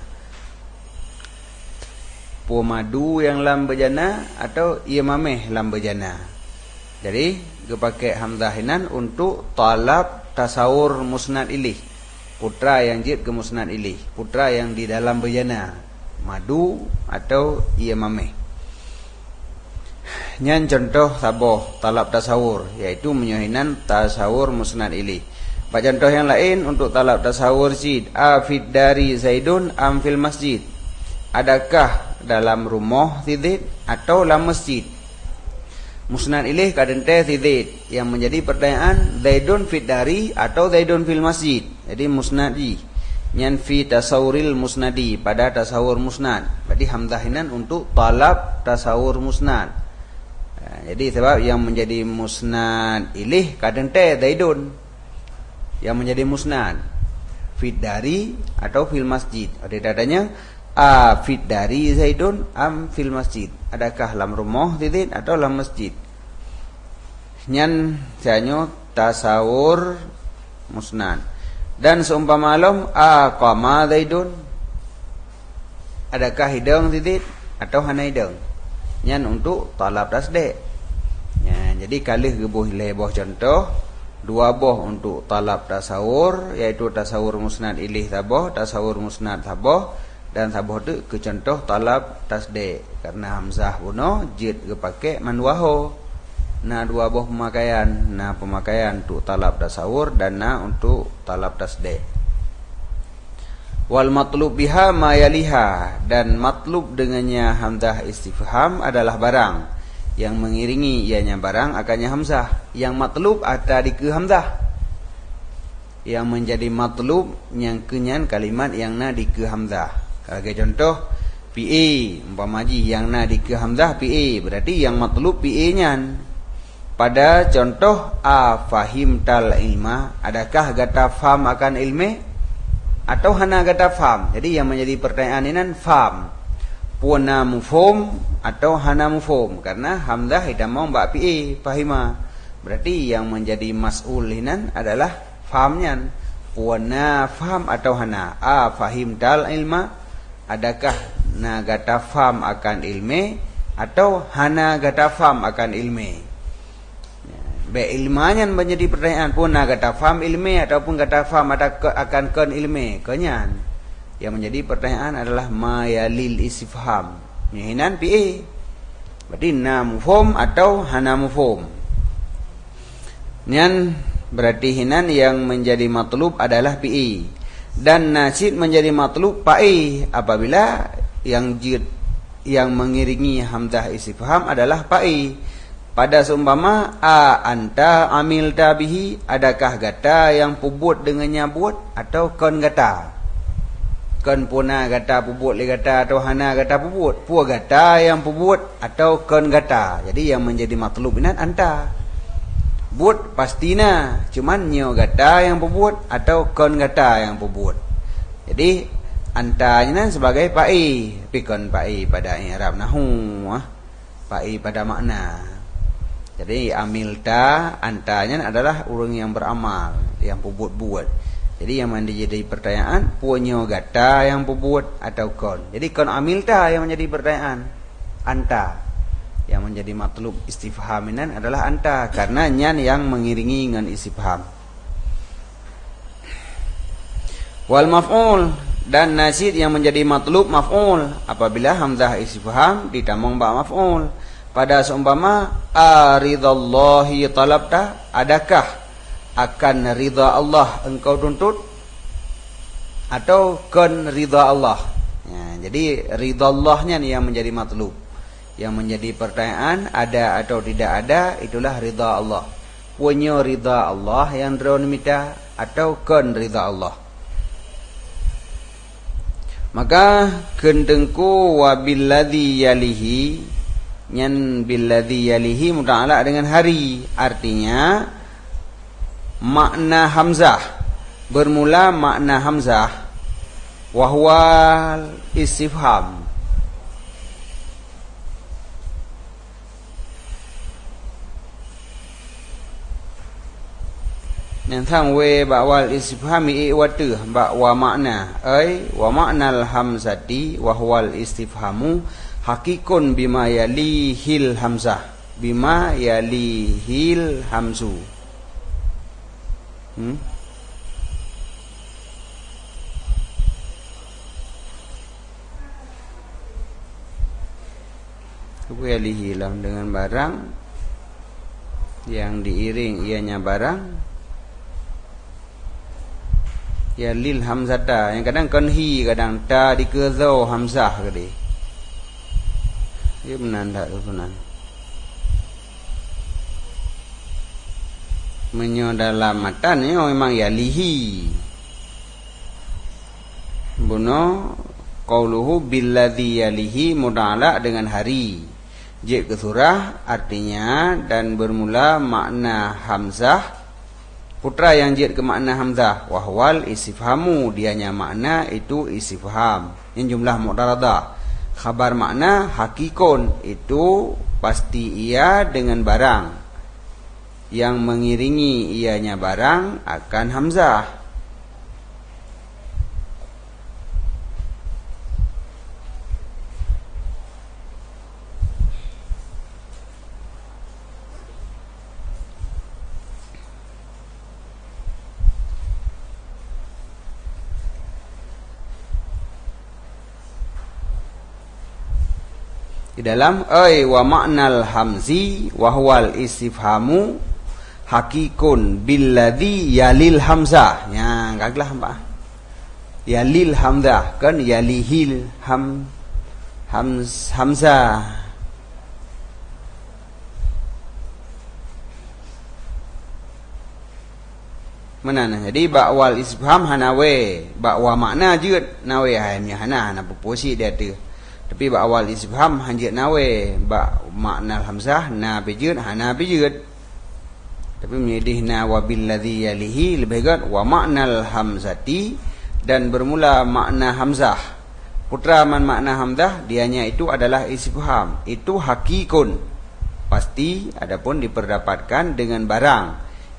Pemadu yang lam bejana atau ia mameh lam bejana. Jadi dipakai hamzahinan untuk talab tasawur musnad ilih, putra yang jid ke musnad ilih, putra yang di dalam bejana, madu atau ia mameh. Nyan contoh saboh talab tasawur, yaitu menyohinan tasawur musnad ilih. Pak contoh yang lain untuk talab tasawur jid, afid dari Zaidun am fil masjid. Adakah dalam rumah tidid atau dalam masjid? Musnad ilih kadente tidid. Yang menjadi pertanyaan Zaidun fid dari atau Zaidun fil masjid. Jadi musnadi. Nyan fi tasawuril musnadi, pada tasawur musnad. Berarti hamzahinan untuk talab tasawur musnad. Jadi sebab yang menjadi musnad ilih kadang Zaidun yang menjadi musnad fid dari atau fil masjid. Ada dadanya fid dari Zaidun am fil masjid. Adakah dalam rumah tidid atau dalam masjid? Nyan sanyo tasawur musnad. Dan seumpama malam qama Zaidun, adakah hidung tidid atau hana hidung? Nyan untuk talab tasde'. Ya, jadi kalih gebuh leboh contoh dua boh untuk talab tasawur, yaitu tasawur musnad ilih taboh, tasawur musnad taboh, dan taboh tu ke contoh talab tasde'. Karena hamzah buno jid gepake manwaho. Nah dua boh pemakaian, nah pemakaian untuk talab tasawur dan nah untuk talab tasde'. Wal matlub biha ma yaliha, dan matlub dengannya hamzah istifham adalah barang yang mengiringi ianya barang akannya hamzah. Yang matlub ada di ke hamzah. Yang menjadi matlub yang kenyan kalimat yang na di ke hamzah. Sebagai contoh PA umpamaji yang na di ke hamzah PA, berarti yang matlub PA nyan. Pada contoh fahim tal ilma, adakah gata faham akan ilmu atau hana gata faham? Jadi yang menjadi pertanyaan ini faham. puana mufhum atau hana mufhum, karena hamzah hitamong ba pi fahima. Berarti yang menjadi mas'ul hinan adalah fahamnya. Puana faham atau hana. Fahim dal ilma, adakah na gata faham akan ilme atau hana gata faham akan ilme. Be ilmanya menjadi pertanyaan, pun na gata faham ilme ataupun gata faham akan kan ilme. Kenyan yang menjadi pertanyaan adalah ma yalil istifham. Hinan pi. Berarti na mufhum atau hana mufhum. Nian berarti hinan yang menjadi matlub adalah pi. Dan nasid menjadi matlub pai apabila yang mengiringi hamzah istifham adalah pai. Pada seumpama anta amil tabihi, adakah gata yang pubut dengannya buat atau kon gata. Kon puna gata pubut le gata atau hana gata pubut. Pu gata yang pubut atau kon gata. Jadi yang menjadi matlub ini anta. But pastina, cuman nyo gata yang pubut atau kon gata yang pubut. Jadi antanya sebagai pai, pikon pai pada i'rab nahwu, pai pada makna. Jadi amilta antanya adalah orang yang beramal, yang pubut buat. Jadi yang menjadi pertanyaan punya gata yang pubut atau kon. Jadi kon amilta yang menjadi pertanyaan anta. Yang menjadi matlub istifhaminan adalah anta, karena nyan yang mengiringi dengan istifham. Wal maf'ul, dan nasid yang menjadi matlub maf'ul apabila hamzah istifham ditambah ba maf'ul. Pada seumpama aridallahi talabta, adakah akan ridha Allah engkau tuntut atau kon ridha Allah. Jadi ridha Allahnya yang menjadi matlub. Yang menjadi pertanyaan ada atau tidak ada, itulah ridha Allah. Punya ridha Allah yang drone minta atau kon ridha Allah. Maka kendengku wa billadhi yalihi, nyan billadhi yalihi muta'ala dengan hari. Artinya makna hamzah, bermula makna hamzah wahwal istifham. Yang thang we ba'wal istifhami i'watu ba'wa makna ay wa maknal hamzati wa huwal istifhamu hakikun bima yalihil hamzah, bima yalihil hamzu. Yalihilah dengan barang yang diiring ianya barang. Ya lil hamzata, yang kadang konhi, kadang ta dikezo hamzah kali. Ia benar tak benar. Menyo dalam matan ni memang ya lihi. Buno qauluhu billadhi yalihi muda'ala dengan hari. Jid ke surah artinya dan bermula makna hamzah. Putra yang jid ke makna hamzah wahwal istifhamu, dianya makna itu istifham. Ini jumlah mu'taradah. Khabar makna hakikun, itu pasti ia dengan barang. Yang mengiringi ianya barang akan hamzah. Di dalam wa ma'nal hamzi wa huwal istifhamu hakikun billadhi yalil hamzah. Ya, gaglah apa? Yalil hamzah kan yalihil hamzah. Mana nah? Jadi ba'wal istifham hanawe, ba'wa makna jud nawe hayamnya hana proporsi dia tu. Tapi ba awal istifham hanjit nawe ba makna hamzah na bijud hana bijud. Tapi menyedih na wa billadhi yalihi lebih gat wa makna hamzati dan bermula makna hamzah Putra man makna hamzah, dianya itu adalah istifham. Itu hakikun. Pasti, adapun diperdapatkan dengan barang.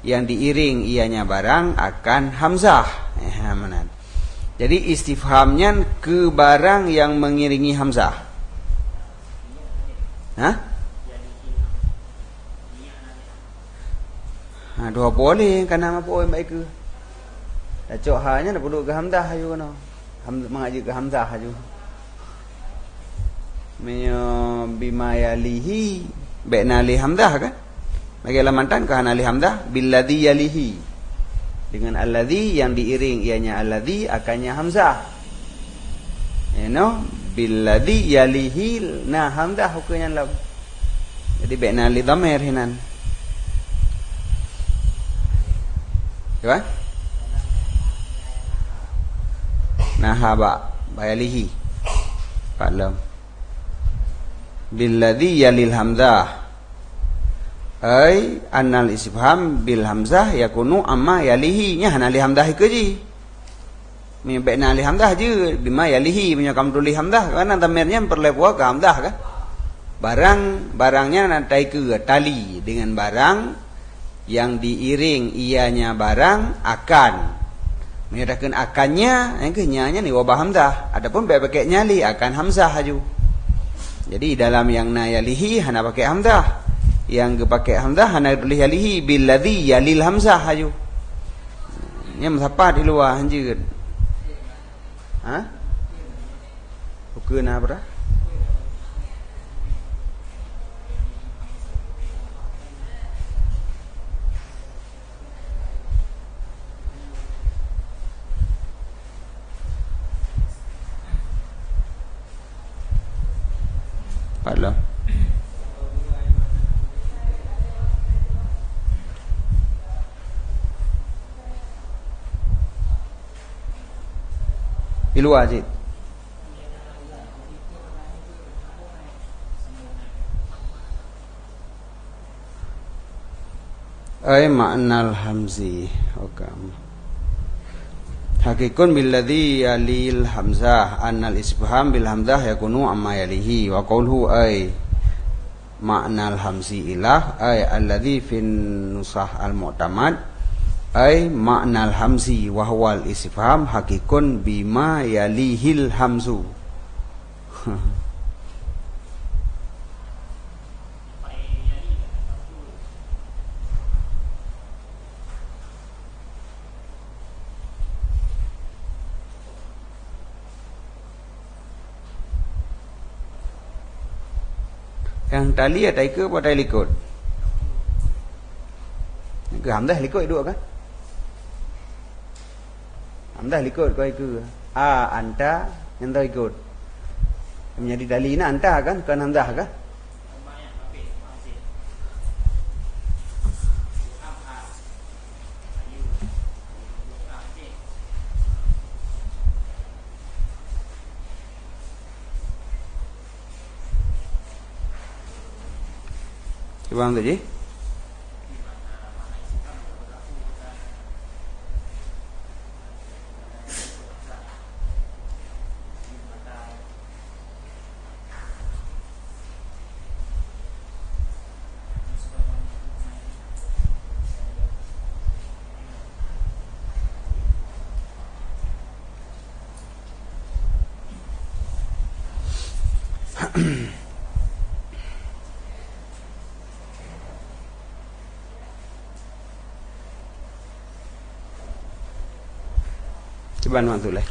Yang diiring ianya barang akan hamzah. Jadi istifhamnya ke barang yang mengiringi hamzah. Hah? Dua boleh, karena apa baik ke? Dah cok hanya dah perlu ke hamzah ayu kan? Mengaji ke hamzah ayu. Bima yalihi baina li hamzah kan? Bagi lamantan ke li hamzah billadhi yalihi. Dengan alladhi yang diiring ianya alladhi akannya hamzah. Billadhi yalihi nah hamzah hukumnya lam. Jadi baina li dhamir hinan. Ya? Nahaba bayalihi Paklam billadhi yalil hamzah ay annal istifham bil hamzah yakunu amma yalihi nya hana li hamzah ke ji baina li hamzah je bima yalihi punya kamdul li hamzah karena dhamirnya perlepuh ke hamzah kan barangnya nanti ke tali dengan barang yang diiring ianya barang akan menyatakan akannya, yang kenyanya ni wabah hamzah. Adapun pakai nyali akan hamzah haju. Jadi dalam yang na yalihi hana pakai hamzah, yang pakai hamzah hana tulis yalihi billadhi yalil hamzah haju. Yang siapa di luar hanjir. Ha? Bukan apa? Paklam. Di luar je. Ay ma'nal hamzi. Okam. Hakikun billadhi yalil hamzah annal istifham bil hamzah yakunu amma yalihi wa qawluhu ay ma'nal hamzi ilah ay alladhi fin nusah al mu'tamad ay ma'nal hamzi wa huwal istifham hakikun bima yalihil hamzu. Yang tali atau ke apa tali likut? Ke hamzah likut dua kan? Hamzah likut kau ke? Anta yang tahu ikut. Menjadi tali na anta kan? Kan hamzah kan? Faham tak je? Coba bantu lah.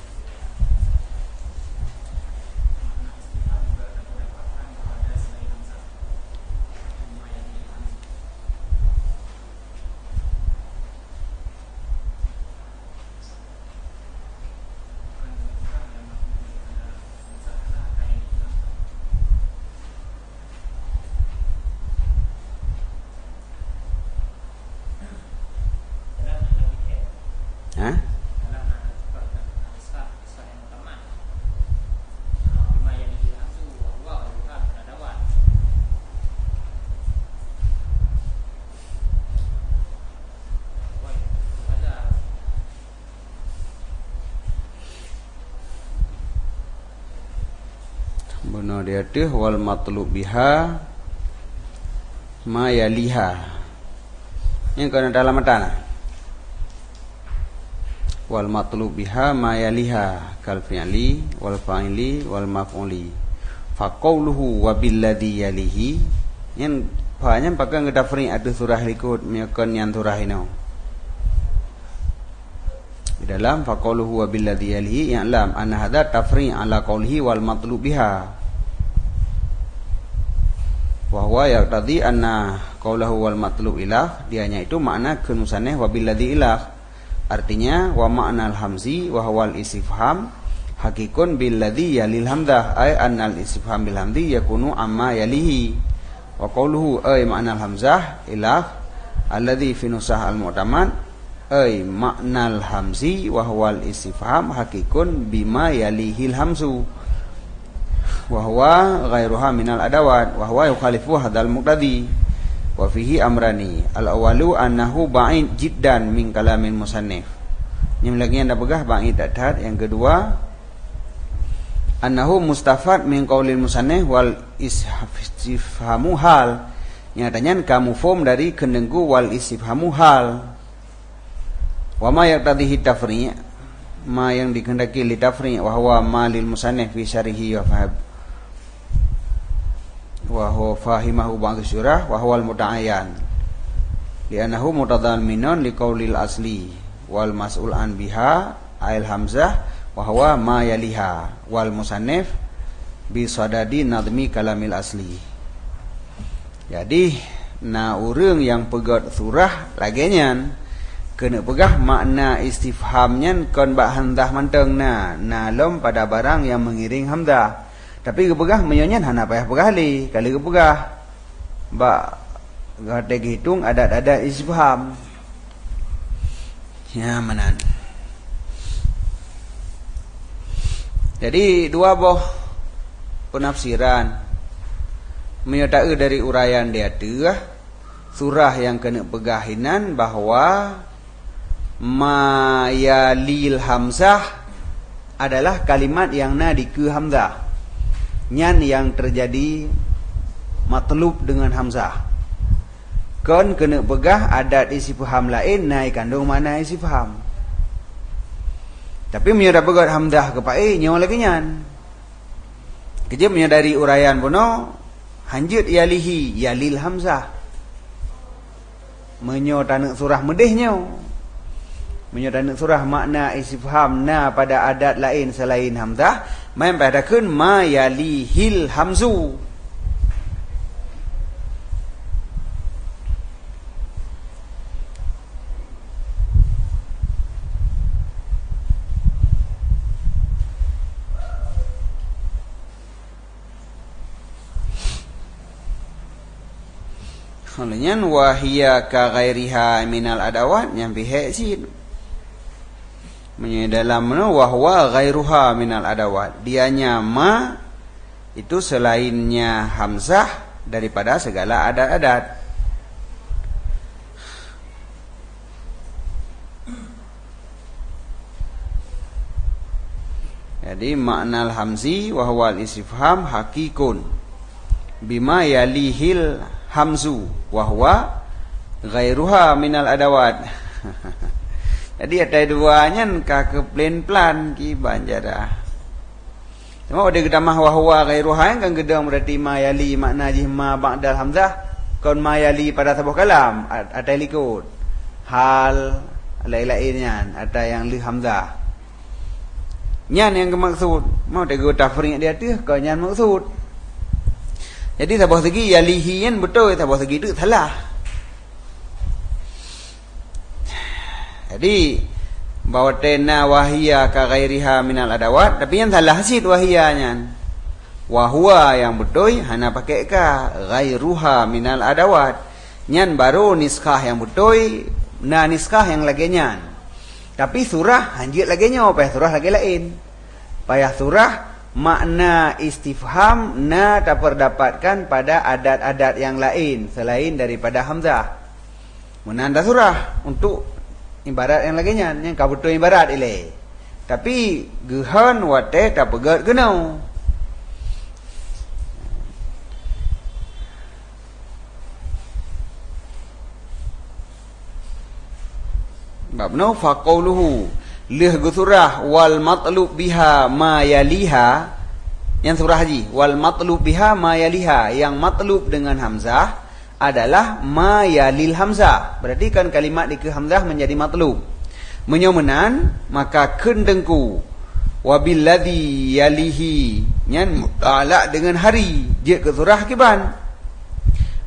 Hah? guna dia tu wal matlub biha ma yaliha. Yang kena dalam matan. Wal matlub biha ma yaliha kal fi'li wal fa'ili wal maf'uli. Fa qawluhu wa billadhi yalihi. Yang banyak pakai ngedafri ada surah likut miakan yang surah ini. Di dalam fa qawluhu wa billadhi yalihi yang lam anna hadha tafri' ala qawlihi wal matlub biha. Wa huwa yaqtadi anna qawluhu wal matlub ilah, dianya itu makna kun musannaf wa billadhi ilah. Artinya wa ma'nal hamzi wa huwal istifham hakikun billadhi yalil hamdah ay annal istifham bil hamdi yakunu amma yalihi. Wa qawluhu ay ma'nal hamzah ilah alladhi fi nusah al mu'tamad ay ma'nal hamzi wa huwal istifham hakikun bima yalihil hamzu wa huwa ghairuha minal adawat wa huwa yukhalifu hadzal muqtadi. Wa fihi amrani al-awwalu annahu ba'id jiddan min kalamin musannif. Yang lagi anda pegah ba'id tadat. Yang kedua annahu mustafad min qaulil musannif wal istifhamu hal. Nyatanya kamu form dari kendengku wal istifhamu hal. Wa ma yaqtadihi tafri' ma yang dikehendaki li tafri' wa huwa ma lil musannif fi syarhihi wa huwa fahimahu ba'd syurah wa huwa al muta'ayyan li'annahu mutadamminun li qaulil asli wal mas'ul an biha al hamzah wa huwa ma yaliha wal musannif bi sadadi nadmi kalamil asli. Jadi na urang yang pegat surah lagenyan kena pegah makna istifhamnya kon bak hamzah manteng na lom pada barang yang mengiring hamzah. Tapi kepegah menyanyian hana payah pegah li. Kali kepegah bak gade hitung adat-adat istifham. Ya manan. Jadi dua boh penafsiran menyatakan dari uraian dia tu surah yang kena pegahinan bahwa ma yalil hamzah adalah kalimat yang na di ke hamzah. Nyan yang terjadi matlub dengan hamzah. Kon kena pegah adat istifham lain naik kandung mana istifham. Tapi menyadar pegat hamzah kepai nyawa lagi nyan. Kerja menyadari uraian puno hanjut yalihi yalil hamzah. Menyo tanak surah medihnya. Menyo tanak surah makna istifham na pada adat lain selain hamzah. Main pada kun ma yalihil hamzu. Olehnya wahia ka ghairiha minal adawat yang pihak sid. Dalam wahwa ghairuha minal adawat. Dianya ma itu selainnya hamzah daripada segala adat-adat. Jadi makna hamzi wa huwa al-istifham hakikun bima yalihil hamzu wa huwa ghairuha minal adawat. Jadi ada duanya ka ke plan-plan ki banjara. Cuma ada gedamah wa huwa ghairuha kan gedam berarti ma yali makna ji ma ba'dal hamzah kon ma yali pada sebuah kalam ada likut hal lain-lainnya ada yang li hamzah. Nyan yang maksud mau ada go tafri' dia tu ko nyan maksud. Jadi sebuah segi yalihian betul sebuah segi itu salah. Jadi bahwa tena wahia ka ghairiha minal adawat tapi yang salah sid wahianya. Wahwa yang betul hana pakai ka ghairuha minal adawat. Nyan baru niskah yang betul na niskah yang lagi nyan. Tapi surah hanjit lagi nya payah surah lagi lain. Payah surah makna istifham na tak terdapatkan pada adat-adat yang lain selain daripada hamzah. Menanda surah untuk ibarat yang lagi nyan yang kabuto ibarat ile. Tapi gehan wate tak pegat kenau. bab no faqauluhu lih surah wal matlub biha ma yaliha, yang surah haji wal matlub biha ma yaliha, yang matlub dengan hamzah adalah ma yalil hamzah. Berarti kan kalimat di ke hamzah menjadi matlub. Menyomenan maka kendengku wabilladzi yalihi nyan mutalak dengan hari dia ke surah kiban.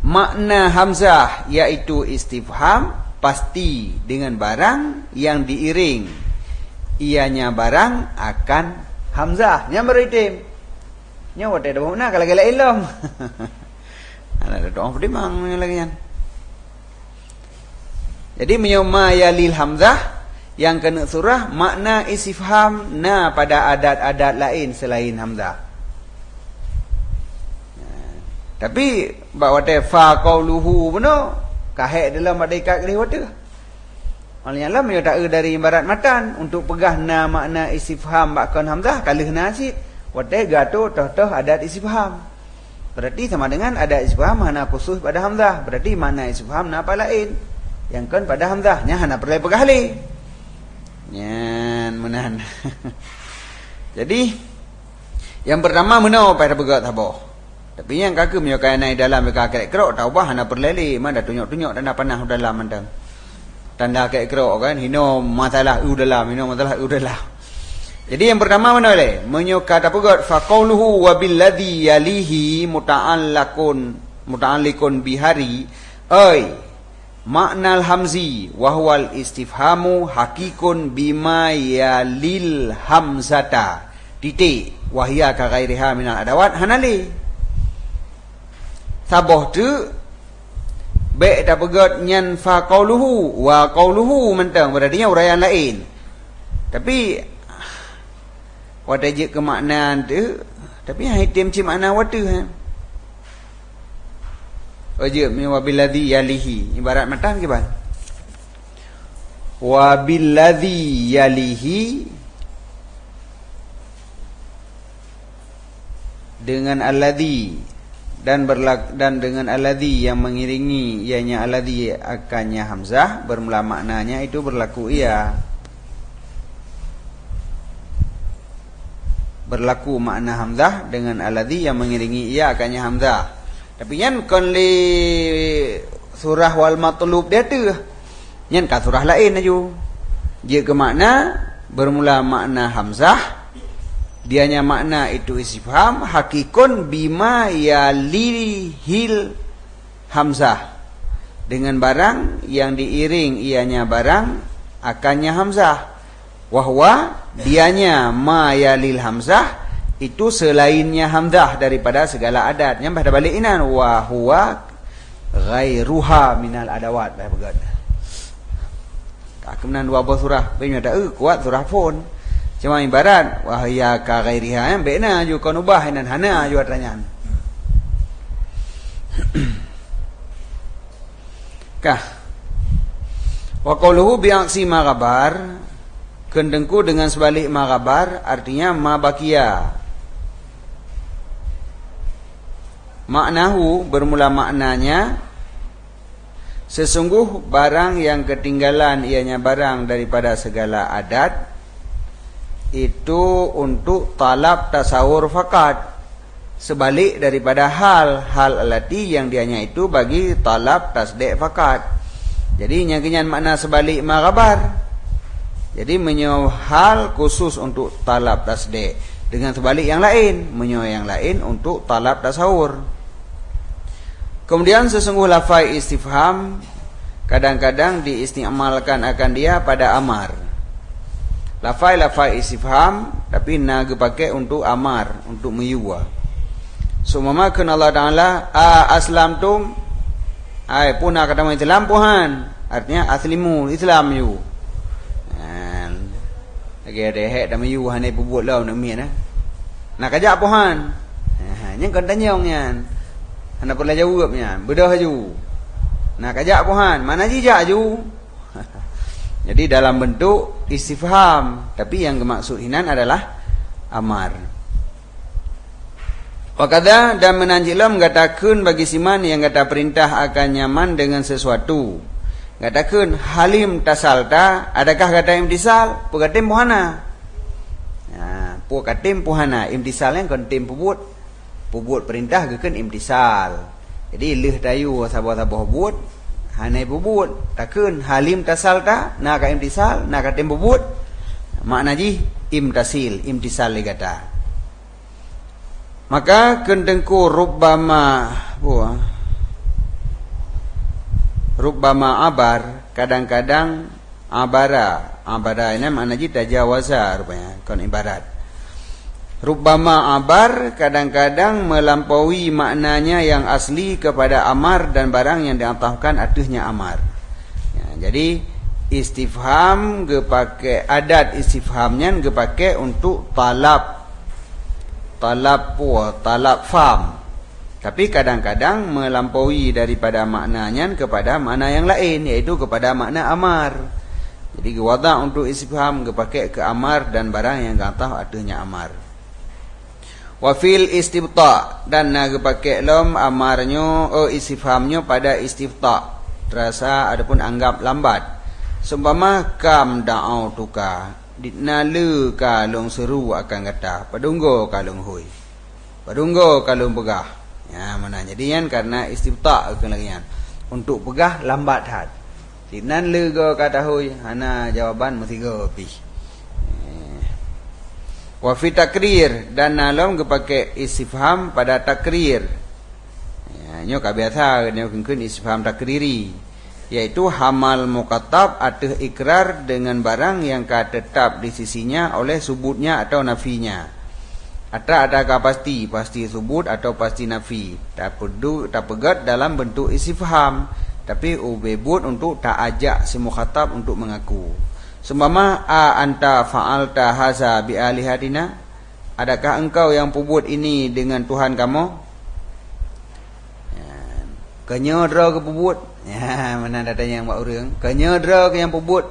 Makna hamzah iaitu istifham pasti dengan barang yang diiring ianya barang akan hamzah. Nya beritim nya wate dah mana kalau gelak ilmu ada doang pedimang lagi kan. Jadi menyoma yalil hamzah yang kena surah makna istifham na pada adat-adat lain selain hamzah. Tapi bahawa fa qauluhu benar kahek dalam madikat kelih wata. Malnya lah meyo tak dari ibarat matan untuk pegah na makna istifham bakon hamzah kalih nasid wata gato toh adat istifham. Berarti sama dengan adat istifham hana khusus pada hamzah. Berarti makna istifham na apa lain yang kan pada hamzah nya hana perlu pegah li. Nyan menahan. Jadi yang pertama menau pada pegat taboh. Tapi yang kakak menyukai naik dalam mereka kerek-kerok tahu bah hana perleli mana tunjuk-tunjuk dan panah dalam mandang. Tanda kerek-kerok kan hino masalah dalam, hino masalah dalam. Jadi yang pertama mana le? Menyukai tak pegat faqauluhu wa billadzi yalihi muta'alliqun bihari ai maknal hamzi wahwal istifhamu hakikun bima yalil hamzata titik wahya ka ghairiha minal adawat hanali saboh tu baik dah pegat nyan fa qauluhu wa qauluhu mentang berarti uraian lain tapi wata je ke makna tu tapi item ci makna wata wajib min wabilladzi yalihi ibarat matan ke ban wabilladzi yalihi dengan alladzi dan dengan alladzi yang mengiringi ianya alladzi akannya hamzah bermula maknanya itu berlaku ia berlaku makna hamzah dengan alladzi yang mengiringi ia akannya hamzah. Tapi yan kon li surah wal matlub dia tu. Yan ka surah lain aju. Dia ke makna bermula makna hamzah. Dianya makna itu istifham hakikun bima yalihil hamzah. Dengan barang yang diiring ianya barang akannya hamzah. Wahwa dianya ma yalil hamzah itu selainnya hamzah daripada segala adat. Yang pada balik inan wa huwa ghairuha minal adawat dah begat. Kemudian dua buah surah banyak dah kuat surah pun. Cuma ibarat wa hiya ka ghairiha yang bena ju kon ubah inan hana ju artanya. Kah. Wa qauluhu bi aksi ma khabar kendengku dengan sebalik ma khabar artinya ma baqiya. Maknahu bermula maknanya sesungguh barang yang ketinggalan ianya barang daripada segala adat itu untuk talab tasawur fakat sebalik daripada hal alati yang dianya itu bagi talab tasdik fakat. Jadi nyakinyan makna sebalik ma khabar. Jadi menyo hal khusus untuk talab tasdik dengan sebalik yang lain menyo yang lain untuk talab tasawur. Kemudian sesungguh lafai istifham kadang-kadang diistimalkan akan dia pada amar. Lafai istifham tapi naga pakai untuk amar, untuk meyuwa. Sumama kana Allah Taala aslamtum ai punah kata Islam Tuhan artinya aslimu Islam you. Lagi ada hek dah meyu hanai bubuat lau nak mian nak kajak Tuhan. Nya kan tanyongnya. Hendak perlu jawabnya, bedah ju. Nak ajak Tuhan, mana jijak ju? Jadi dalam bentuk istifham, tapi yang dimaksud hinan adalah amar. Wakada dan menanjilah mengatakan bagi siman yang kata perintah akan nyaman dengan sesuatu. Katakan halim tasalta, adakah kata imtisal? Pukatim puhana. Pukatim puhana. Imtisal yang kontim pubut. Pubut perintah kekan imtisal. Jadi leh tayu sabah-sabah pubut, hanai pubut. Takun halim tasalta, nak imtisal, nak katim pubut. Makna ji imtasil, imtisal le kata. Maka kendengku rubbama abar, kadang-kadang abara ini makna ji tajawaza rupanya kon ibarat. Rubbama abar, kadang-kadang melampaui maknanya yang asli kepada amar dan barang yang diatafkan atasnya amar. Ya, jadi istifham gepake adat istifhamnya gepake untuk talab fam. Tapi kadang-kadang melampaui daripada maknanya kepada makna yang lain, iaitu kepada makna amar. Jadi wada untuk istifham gepake ke amar dan barang yang gatah adanya amar. Wa fil istifta, dan gepake lom amarnya istifhamnya pada istifta. Terasa adapun anggap lambat. Seumpama kam da'au tuka, ditnalu kalung seru akan kata padunggo kalung hui, padunggo kalung pegah. Ya, mana jadian karena istifta kelagian untuk pegah lambat hat. Ditnan lega kata hui, hana jawaban mesti go pi. Wa fi takrir, dan nalom gepake istifham pada takrir. Ya, nyo ka biasa nyo keun istifham takriri, yaitu hamal muqattab atau ikrar dengan barang yang tetap di sisinya oleh subutnya atau nafinya. Atau adakah pasti subut atau pasti nafi. Tak pegat dalam bentuk istifham, tapi ubebut untuk tak ajak si mukhatab untuk mengaku. Seumpama a anta fa'alta haza bi alihatina, adakah engkau yang pubut ini dengan Tuhan kamu? Kenyodra ke pubut. Ya, mana datanya yang buat orang. Kenyodra ke yang pubut.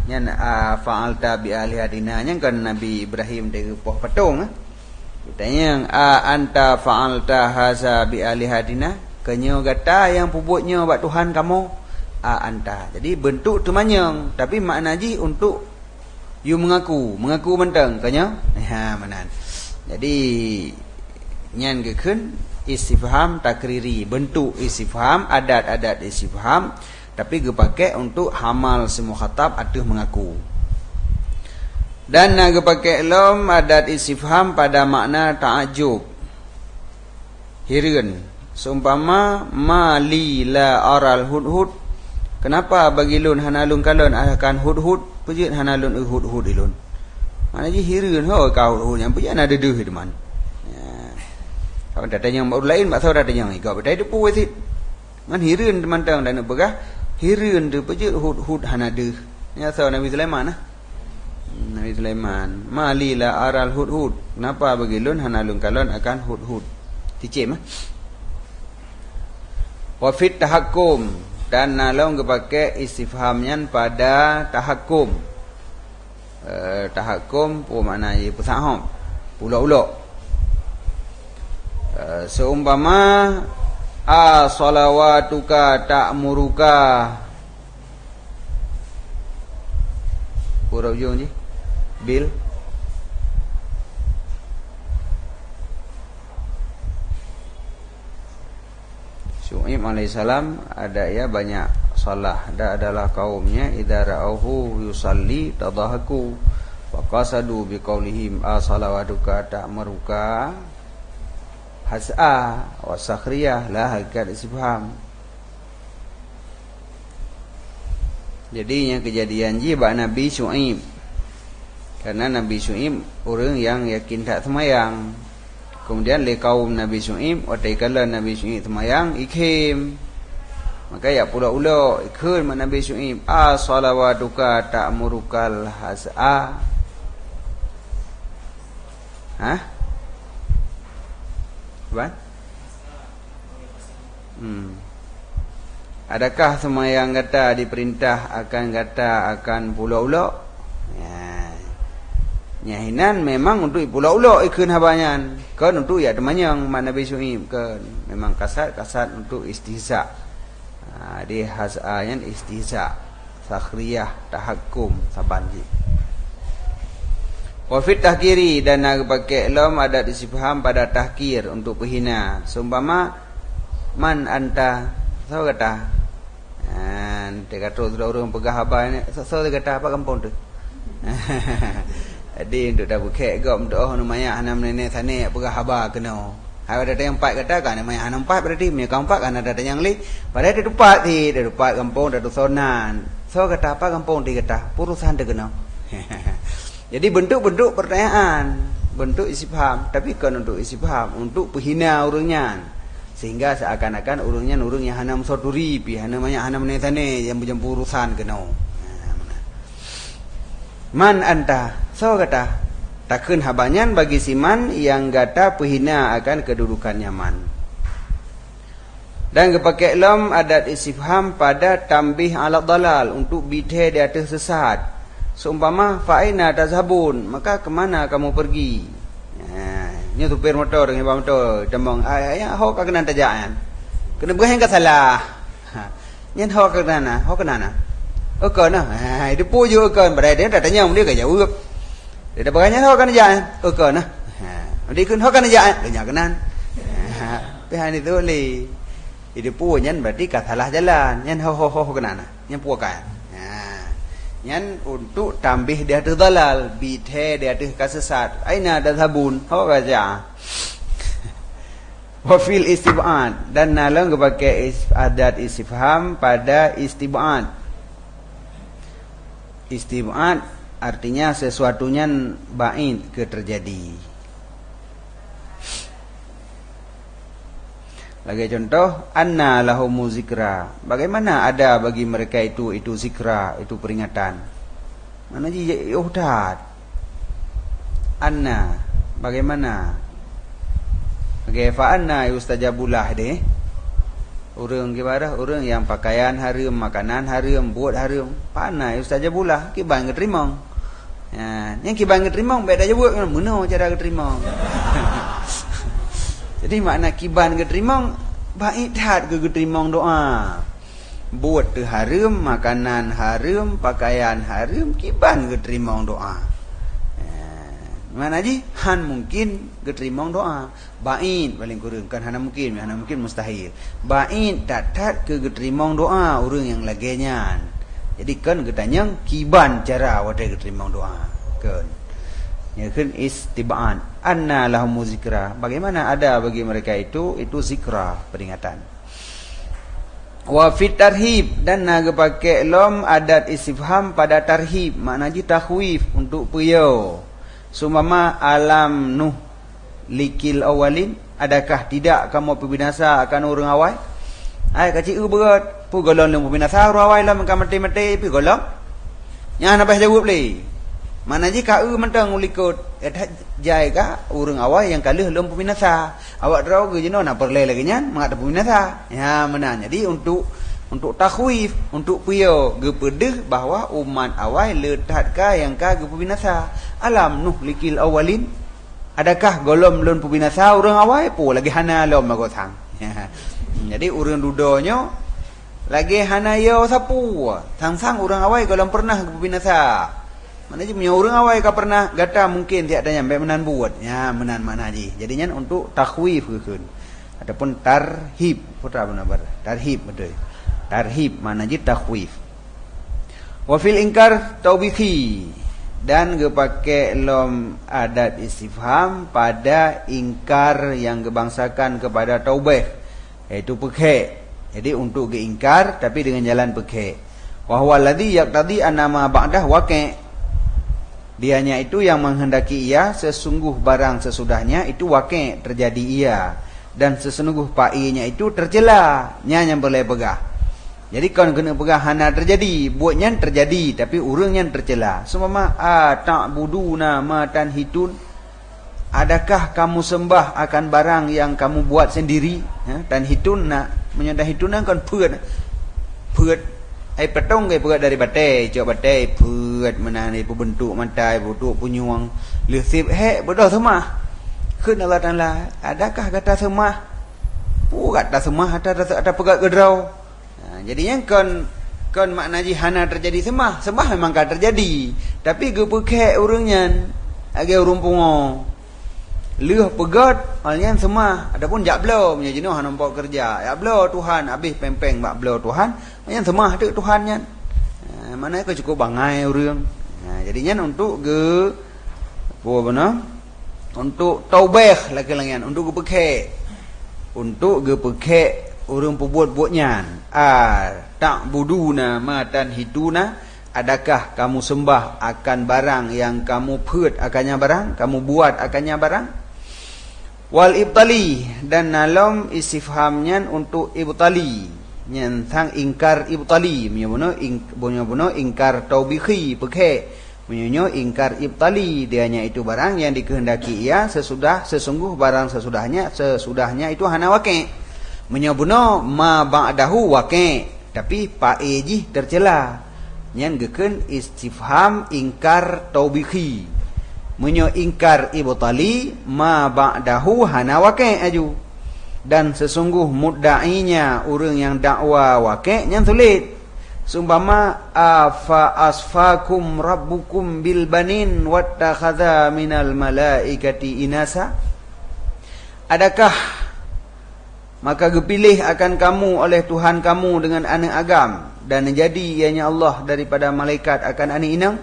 Yang fa'alta bi alihatina, yang kan Nabi Ibrahim dia poh patung. Ditanya yang anta fa'alta haza bi alihatina, kenyo gata yang pubutnya buat Tuhan kamu. Anta. Jadi bentuk tu manyang, tapi makna ji untuk you mengaku mentang kenyo. Ha manan. Jadi nyan gekeun istifham takriri, bentuk istifham, adat-adat istifham, tapi gepake untuk hamal si mukhatab atuh mengaku. Dan gepake lom adat istifham pada makna ta'ajub, hireun. Seumpama mali la aral hudhud, kenapa bagi lun hanalun kalon akan hudhud, pujut hanalun hudhud ilun. Mana ji hireun ho ka hudhud yang pujut ada deuh di man. Kalau datanya yang lain mak tahu datanya kau betai depu wesit. Ngan hireun temantang dan begah hireun de pejut hud hanade. Ya tahu Nabi Sulaiman Nabi Sulaiman malila aral hud. Kenapa bagi lun hanalun kalon akan hud. Ticim wa fit tahakkum, dan nalong gepake istifhamnya pada tahakkum. Tahakkum apa makna ye pesaham ulo-ulo. Seumpama salawatuka ta'muruka, huruf ujung je bil Syuaib alaihissalam ada ya banyak salah. Adalah kaumnya idza ra'auhu yusalli tadhahaku wa qasadu biqaulihim salawatuka ta'muruka has'a wa sakhriyah la hakikat istifham. Jadinya kejadian jiba Nabi Syuaib, karena Nabi Syuaib orang yang yakin tak semayang. Kemudian le kaum Nabi Syuaib watakala Nabi Syuaib semayang ikhim, maka ya pula-ula ikut Nabi Syuaib salawatuka ta'murukal has'a. Apa? Adakah semayang kata diperintah akan pulau-ulo? Ya. Nyahinan memang untuk pulau-ulo ikun habanyan. Kan untuk ya temanyang Nabi Syuaib kan memang kasat untuk istihza. Di hasayan istihza, sakhriyah, tahakkum, sabanji. Wa fit tahkiri, dan pakai lam ada istifham pada tahkir untuk penghina. Seumpama man anta, so kata. Dia kata orang pegah apa ni, so dia kata apa kampung tu. Jadi untuk dah bukit gom untuk namanya hanam nenek sana pegah haba kena. Ada yang empat kata kan namanya hanam empat berarti punya kampung kan ada yang li. Pada dia empat ti, dia empat kampung dah sonan. So kata apa kampung dia kata purusan dia kena. Jadi bentuk-bentuk pertanyaan, bentuk istifham, tapi kan untuk istifham untuk penghina orangnya. Sehingga seakan-akan orangnya orang yang hanam soduri, pi namanya hanam nenek sana yang berjumpa urusan kena. Man anta, so kata takun habanyan bagi siman yang kata penghina akan kedudukannya man. Dan kepakai lam adat istifham pada tambih ala dalal untuk bidhe di atas sesat. Seumpama fa'ina tazhabun, maka kemana kamu pergi? Ini supir motor dengan motor tembang ayah ho ka kena tajaan. Kena berang ka salah. Nyen ho ka kena, ho kena. Okon nah. Dia puju okon pada dia dah tanya dia ke jawab. Dia dah beranya ho kan tajaan. Okon nah. Dia kun ho kan tajaan, dia kenan. Pihan itu li. Dia puju nyen berarti ka salah jalan. Nyen ho kena. Nyen puju kan. Nyen untuk tambih dia tu dalal, bidhe dia tu kasesat. Aina tadhabun, ho kaja. Wa fil istib'ad, dan nalang kepakai adat istifham pada istib'ad. Istib'ad artinya sesuatunya ba'id ke terjadi. Lagi contoh, anna lahum zikra. Bagaimana ada bagi mereka itu zikra, itu peringatan. Mana ji yuhdat. Anna, bagaimana? Fa anna yustajabulah deh. Orang gimana? Orang yang pakaian haram, makanan haram, buat haram. Fa anna yustajabulah, kiban keterima. Yang kiban keterima beda je buat mana cara keterima. Jadi makna kiban keterima baik dah ke keterima doa. Buat tu haram, makanan haram, pakaian haram, kiban keterima doa. Mana ji? Han mungkin keterima doa. Baik paling kurang kan hana mungkin mustahil. Baik tak ke keterima doa orang yang laginya. Jadi kan katanya kiban cara awak keterima doa. Kan. Ya kan istibaan. Anna lahum zikra. Bagaimana ada bagi mereka itu zikra, peringatan. Wa fit tarhib, dan naga pakai lam adat istifham pada tarhib, maknanya takhwif untuk puyo. Sumama alam nuh likil awalin, adakah tidak kamu binasa akan orang awal? Ai kecil berat, pu golong lem binasa orang awal lah mengka mati-mati pi golong. Yang nak jawab le. Mana jika mentang ulikut jai ka orang awal yang kalah lem binasa. Awak draw ke jenon nak perle lagi nyan mengat binasa. Ya menan. Jadi untuk takhwif, untuk puyo gepedeh bahawa umat awal letat ka yang ka ge binasa. Alam nuh likil awalin. Adakah golom lon binasa orang awal pu lagi hana lom magotang. Ya. Jadi orang dudonyo lagi hana yo sapu. Sang-sang orang awal golom pernah ge binasa. Mana je punya orang awal ka pernah gata mungkin tiada nyampe menan buat. Ya menan mana je. Jadinya untuk takhwif keun. Ataupun tarhib, putra benar. Tarhib betul. Tarhib mana je takhwif. Wa fil inkar taubihi, dan pakai lam adat istifham pada ingkar yang gebangsakan kepada taubih, iaitu pekek. Jadi untuk geingkar tapi dengan jalan pekek. Wa huwa alladhi yaqtadi annama ba'dah waqi'. Dianya itu yang menghendaki ia sesungguh barang sesudahnya itu waqi' terjadi ia, dan sesungguh pa'inya itu tercela yang boleh pegah. Jadi kau kena pegah hana terjadi, buatnya terjadi tapi orangnya tercela. Seumpama ta'buduna ma tanhitun, adakah kamu sembah akan barang yang kamu buat sendiri? Tanhitun nak menyandahitun kan peut ai petong ke peut dari batai, cok batai peut mana ni bentuk mantai bentuk punyuang lesip bodoh semua. Keun Allah Taala, adakah kata semua? Pu kata semua ada pegat gedrau. Jadinya kon makna jihana terjadi sembah memang kan terjadi, tapi ge pekek urangnya age urung pungo leuh pegat alnya sembah adapun jak belum nya jenuh nampak kerja ya belum Tuhan habis pempeng bak belum Tuhan nya sembah tu Tuhan nya mana ko cukup bangai urang. Jadinya untuk ge apa benar untuk taubah laki-lakian untuk ge pekek untuk ge pekek urang perbuat-buatnya tak buduna matan hituna, adakah kamu sembah akan barang yang kamu put akannya barang, kamu buat akannya barang. Wal ibtali, dan nalam istifhamnya untuk ibtali, nyentang ingkar ibtali, bunyo ingkar taubihi pekek, bunyo ingkar ibtali, dianya itu barang yang dikehendaki ia sesungguh barang sesudahnya itu hana wake. Menyobuno ma ba'dahu wake, tapi paeji tercela. Nyan geken istifham ingkar taubihi. Menyo ingkar ibtali ma ba'dahu hana wake aju. Dan sesungguh mudda'inya orang yang dakwa wake nyan sulit. Sumpama afa asfakum rabbukum bil banin wattakhadha minal malaikati inasa. Adakah maka gepilih akan kamu oleh Tuhan kamu dengan anak agam dan menjadi ianya Allah daripada malaikat akan anak inang.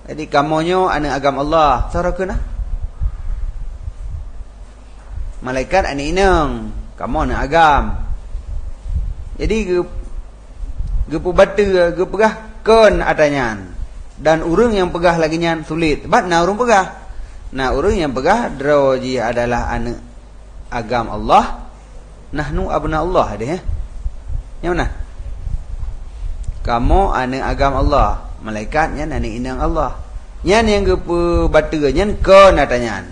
Jadi kamonyo anak agam Allah cara kena malaikat anak inang, kamu anak agam. Jadi gepu batu gepegah kon adanya dan urang yang pegah lagi nyan sulit. Bat na urang pegah. Nah urang yang pegah droji adalah anak agam Allah. Nahnu abna Allah ada ya. Yang mana? Kamu anak agam Allah, malaikatnya anak inang Allah. Nyan yang gepe batu nyan kon atanya.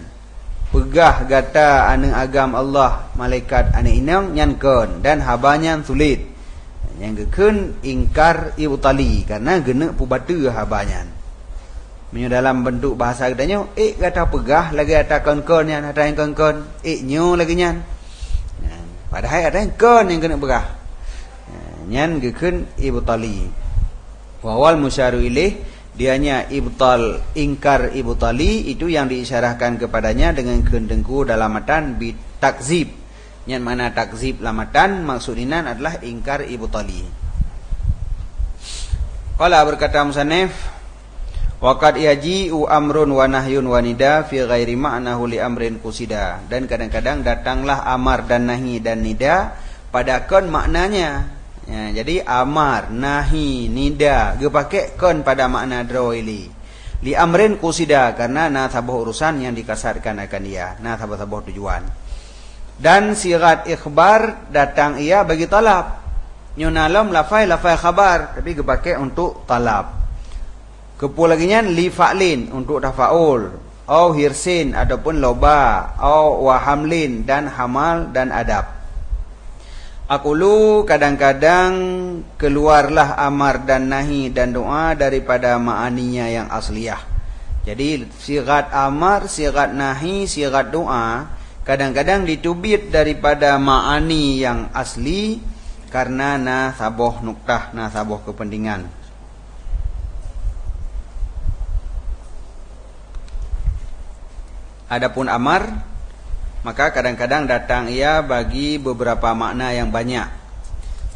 Pegah gata anak agam Allah, malaikat anak inang nyan kon dan habanya sulit. Yang geken ingkar ibtali karena gena pu batu habanya. Menyo dalam bentuk bahasa katanya kata pegah lagi kata kon nyan ada yang kon nyo lagi nyan. Padahal ada yang kon yang kena pegah. Nyan geken ibtali. Wawal musyaru ilaih, dianya ibtal ingkar ibtali itu yang diisyarahkan kepadanya dengan kendengku dalam matan bi takzib. Nyan mana takzib lamatan maksudinan adalah ingkar ibtali. Qala berkata musannif waqad yaji'u amrun wa nahyun wa nida fi ghairi ma'nahu li amrin qusida. Dan kadang-kadang datanglah amar dan nahi dan nida pada kon maknanya. Ya, jadi amar, nahi, nida ge pakai kon pada makna droili. Li amrin qusida karena na sabuh urusan yang dikasarkan akan dia, na sabuh tujuan. Dan sirat ikhbar datang ia bagi talab. Nyunalam lafai khabar tapi ge pakai untuk talab. Kepul lagi nya li fa'lin untuk tafaul, au hirsin ataupun loba, au wahamlin dan hamal dan adab. Aqulu kadang-kadang keluarlah amar dan nahi dan doa daripada ma'aninya yang asliyah. Jadi sigat amar, sigat nahi, sigat doa kadang-kadang ditubit daripada ma'ani yang asli karena na saboh nuktah, na saboh kepentingan. Adapun amar, maka kadang-kadang datang ia bagi beberapa makna yang banyak.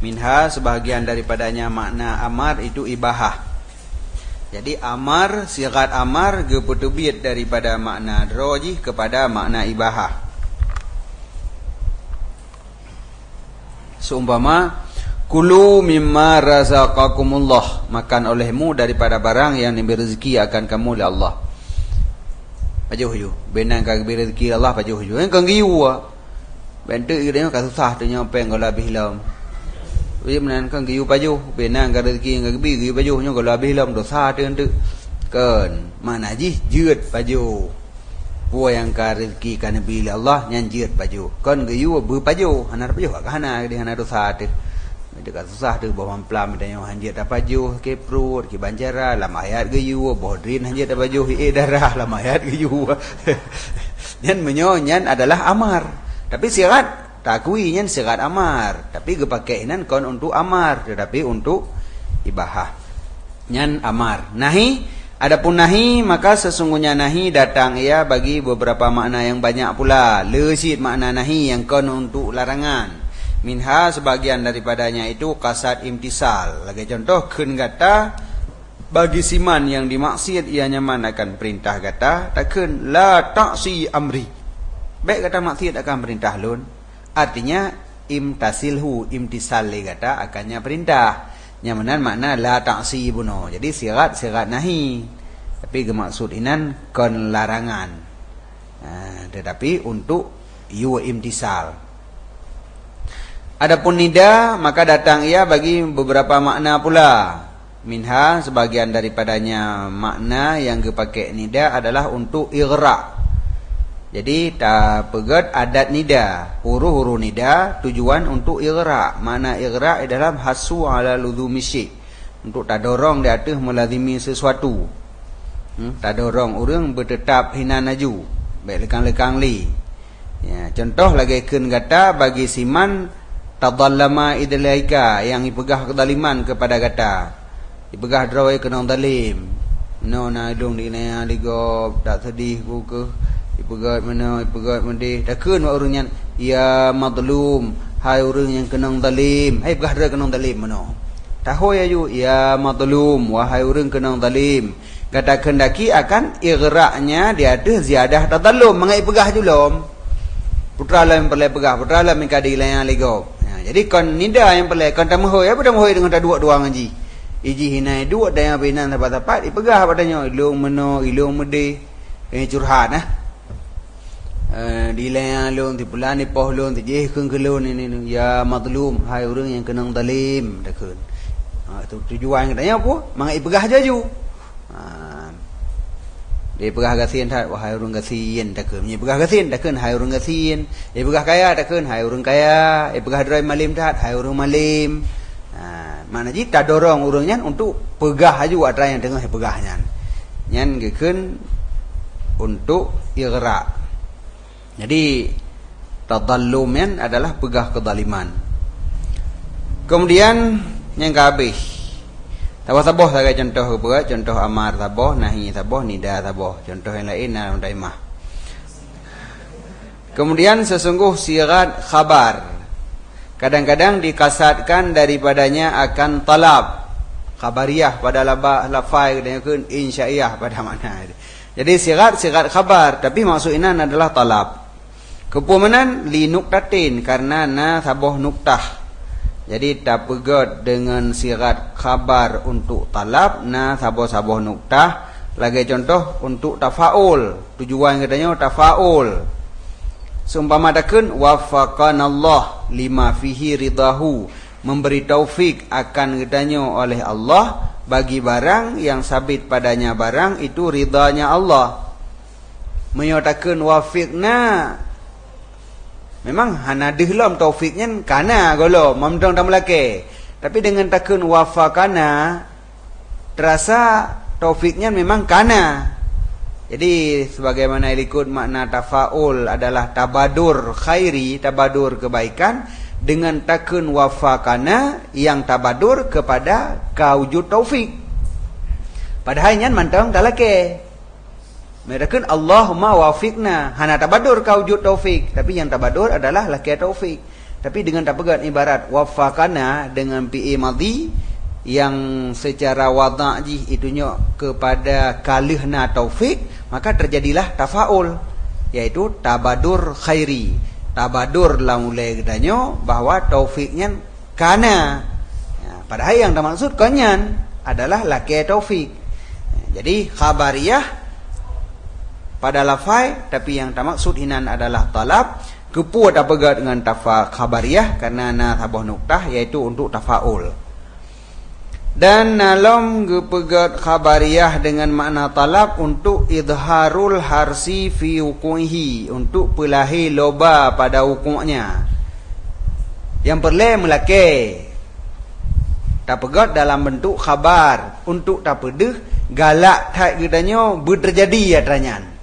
Minha sebahagian daripadanya makna amar itu ibahah. Jadi amar, sigat amar gepetubit daripada makna roji kepada makna ibahah. Seumpama kulu mimma razaqakumullah, makan olehmu daripada barang yang diberi rezeki akan kamu oleh Allah. Pajuh ju benang ka beri rezeki Allah pajuh ju kan giu bentuk dia ka susah tu nyopeng kalau habis lam we menan kan giu pajuh benang ka rezeki ka bi giu pajuh nyo kalau habis lam dosa tu tu kan mana ji jeut pajuh puo yang ka rezeki kan bi Allah nyan jeut pajuh kan giu bu pajuh hana pajuh ka hana di hana dosa tu dekat susah tu bawa plam dan yang hanjat apa juh ke perut ke banjara lam ayat ke yu bodrin hanjat apa juh darah lam ayat ke yu nyan menyo nyan adalah amar tapi sirat takui nyan sirat amar, tapi ge pakai inan kon untuk amar, tetapi untuk ibahah. Nyan amar. Nahi, adapun nahi maka sesungguhnya nahi datang ia bagi beberapa makna yang banyak pula. Lesit makna nahi yang kon untuk larangan. Minha sebagian daripadanya itu kasad imtisal. Lagi contoh keun kata bagi siman yang dimaksiat ia nyaman akan perintah kata takun la ta'si amri. Baik kata maksiat akan perintah lun. Artinya imtasilhu, imtisal kata akannya perintah. Nyamanan makna la ta'si buno. Jadi sirat nahi. Tapi gemaksud inan kon larangan. Tetapi untuk yu imtisal. Adapun nida maka datang ia bagi beberapa makna pula. Minha sebagian daripadanya makna yang dipakai nida adalah untuk ighra. Jadi ta pegat adat nida, huruf-huruf nida tujuan untuk ighra. Makna ighra adalah hasu ala ludhumi syai'. Untuk tak dorong di atas melazimi sesuatu. Tak dorong orang bertetap hina naju, baik lekang-lekang li. Ya, contoh lagi keun kata bagi siman tadallama idlaika yang ipegah kedaliman kepada kata. Ipegah drawai kena dalim. No na dong di na ligop tak sedih ku ke. Ipegat mana ipegat mendih. Takun wa urang nyan ya madlum, hai urang yang kena dalim. Hai pegah dra kena dalim mano. Tahu ya yu ya madlum wahai urang kena dalim. Kata kendaki akan ighra-nya dia ada ziyadah tadallum mengai pegah julum. Putra lah yang perlu pegah, putra lah yang kadi yang ligop. Jadi kon nida yang perlu kon tamuhoi apa tamuhoi dengan tak dua ngaji. Iji hinai dua dan yang binan dapat ipegah padanya ilung meno ilung mede curhat di layan lung di pulan di poh lung di jeh keun kelun ini ya madlum hai urang yang kenang dalim takun. Itu tujuan katanya apa? Mangai ipegah jaju. Dia pegah gasin tak wahai urang gasin takun. Dia pegah gasin takun hai urang gasin. Dia pegah kaya takun hai urang kaya. Dia pegah drai malim tak hai urang malim. Mana ji tak dorong urangnya untuk pegah aju atra yang tengah pegahnya. Nyan gekeun untuk ighra. Jadi tadallum adalah pegah kedaliman. Kemudian yang kehabis taboh sebagai contoh apa? Contoh amar taboh, nahi taboh, nida taboh. Contoh yang lain dalam daimah. Kemudian sesungguh sirat khabar. Kadang-kadang dikasatkan daripadanya akan talab. Khabariyah pada lafai kadang-kadang insya'iyah pada makna. Jadi sirat khabar. Tapi maksud inan adalah talab. Kepumanan li nuktatin karena na saboh nuktah. Jadi tak pegat dengan sirat khabar untuk talab na saboh nuktah. Lagi contoh untuk tafaul. Tujuan katanya tafaul. Seumpama takun wafaqanallah lima fihi ridahu, memberi taufik akan katanya oleh Allah bagi barang yang sabit padanya barang itu ridanya Allah. Menyatakan wafiqna memang hana dihlam taufiknya kana golo mamdong tamlake. Tapi dengan takun wafaqana terasa taufiknya memang kana. Jadi sebagaimana ikut makna tafaul adalah tabadur khairi, tabadur kebaikan, dengan takun wafaqana yang tabadur kepada kaujud taufik. Padahal nyan mantong talake. Mereka Allahumma wafiqna, hana tabadur kaujud taufik, tapi yang tabadur adalah laki taufik. Tapi dengan tabagat ibarat wafaqana dengan fi'il madhi yang secara wada'ji itunya kepada kalihna taufik, maka terjadilah tafaul, yaitu tabadur khairi. Tabadur lah mulai katanya bahwa taufiknya kana. Ya, padahal yang dimaksud kanyan adalah laki taufik. Ya, jadi khabariyah pada lafai, tapi yang dimaksud inan adalah talab. Kepu tak pegat dengan khabariyah karena na sabuh nuktah, yaitu untuk tafaul. Dan nalam gepegat khabariyah dengan makna talab untuk idharul harsi fi hukumihi, untuk pelahi loba pada hukumnya. Yang perlu melake tak pegat dalam bentuk khabar, untuk tak pedih galak tak gedanya berterjadi ya teranyan.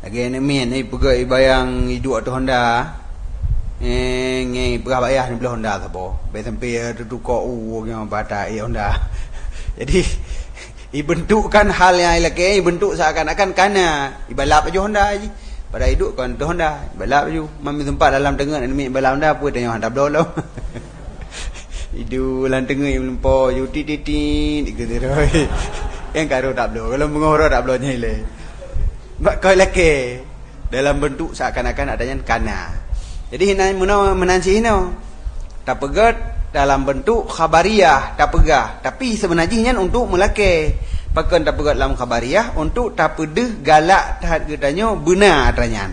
Lagi ni min ni pegai bayang hidup tu Honda. Ngai berapa ayah ni beli Honda sabo. Be sampai tu ko yang bata Honda. Jadi dibentukkan hal yang lagi bentuk seakan-akan kana ibalap aja Honda je. Pada hidup kan tu Honda, balap aja. Mami tempat dalam tengah ni balap Honda apa tanya Honda belum. Hidup dalam tengah yang lempo you titi digeteroi. Yang karo tak belum. Kalau mengoro tak belum nyile. Mak kau laki dalam bentuk seakan-akan adanya kana. Jadi hina menansi hino. Tak pegat dalam bentuk khabariyah, tak pegah. Tapi sebenarnya untuk melaki. Pakan tak pegat dalam khabariyah untuk tak pedeh galak tahat katanya benar adanya.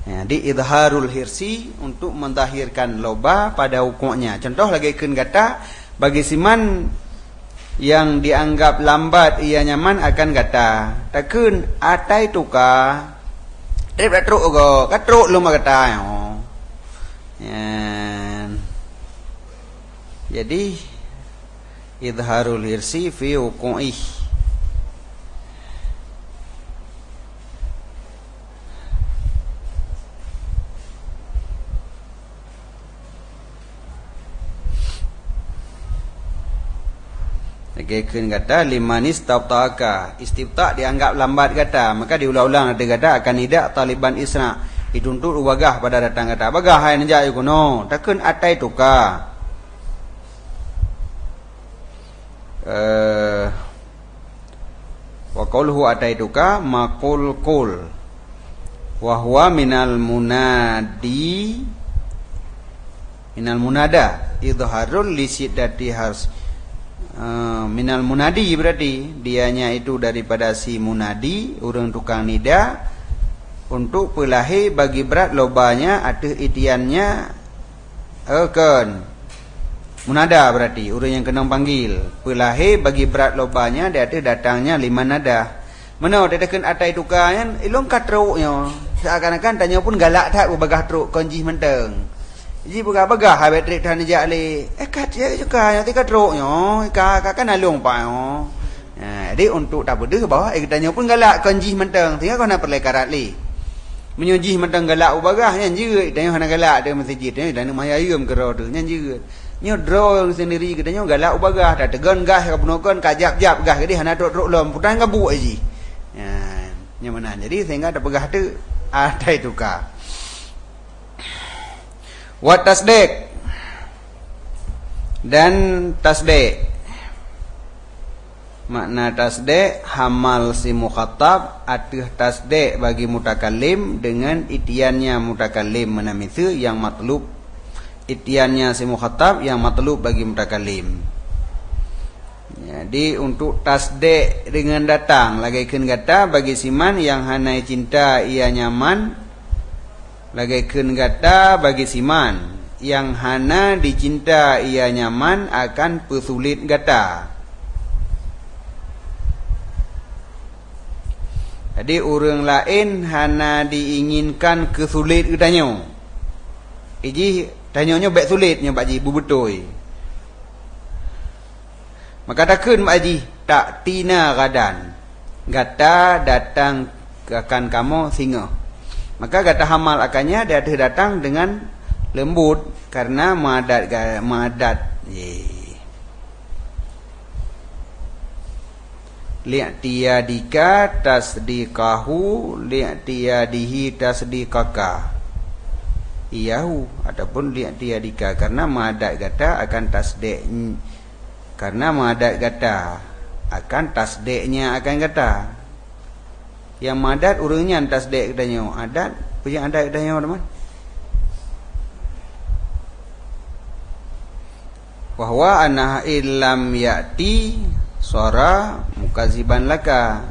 Jadi izharul hirsi untuk mentahirkan loba pada hukumnya. Contoh lagi kun kata bagi siman yang dianggap lambat ia nyaman akan kata takun atai tuka trip truk go katruk lu kata jadi izharul hirsi fi hukumih. Kekin kata limanis tabtaka istifta dianggap lambat kata maka diulang-ulang ada kata akan tidak taliban isra dituntut ubagah pada datang kata bagah hai nja kuno takun atai tuka wa qauluhu atai tuka maqul qul wa huwa minal munada idharul lisidati hars minal munadi berarti dianya itu daripada si munadi orang tukang nida untuk pelahi bagi berat lobanya atau itiannya akan munada berarti orang yang kena panggil pelahi bagi berat lobanya dia ada datangnya lima nada mana dia akan atai tukang ilong katruknya seakan-akan tanya pun galak tak bagah truk konji menteng. Jadi bagah-bagah habis trik tan dia ali. Kat dia juga yang tiga truknya. Kan alung pa yo. Jadi untuk tak pedih bawa tanya pun galak konji menteng. Tinggal kau nak perlekarat li. Menyuji menteng galak bagah nyan jeut tanya hana galak dia masjid ni dan maya ayam kero tu nyan jeut. Nyo draw sendiri katanya galak bagah tak tegan gas ka punokon kajap-jap gas jadi hana truk lom putang gabu aji. Nya mana jadi sehingga ada pegah tu ada itu ka. Wa tasdiq dan tasdiq makna tasdiq hamal si mukhatab atuh tasdiq bagi mutakallim dengan itiannya mutakallim menamitu yang matlub itiannya si mukhatab yang matlub bagi mutakallim. Jadi untuk tasdiq dengan datang lagikeun kata bagi siman yang hanai cinta ia nyaman lagikeun kata bagi siman yang hana dicinta ia nyaman akan pesulit kata. Jadi orang lain hana diinginkan kesulit katanya. Iji tanyanya baik sulitnya Pak Ji bubetoi. Maka takun Pak Ji tak tina gadan. Gata datang akan kamu singa. Maka kata hamal akannya dia datang dengan lembut karena madat li'tiyadika tasdiqahu li'tiyadihi tasdiqaka iyahu ataupun li'tiyadika karena madat kata akan tasdik karena madat kata akan tasdiknya akan kata. Yang madat urangnya tasdik katanya. Adat punya adat katanya teman. Wahwa anah illam ya'ti suara mukaziban laka.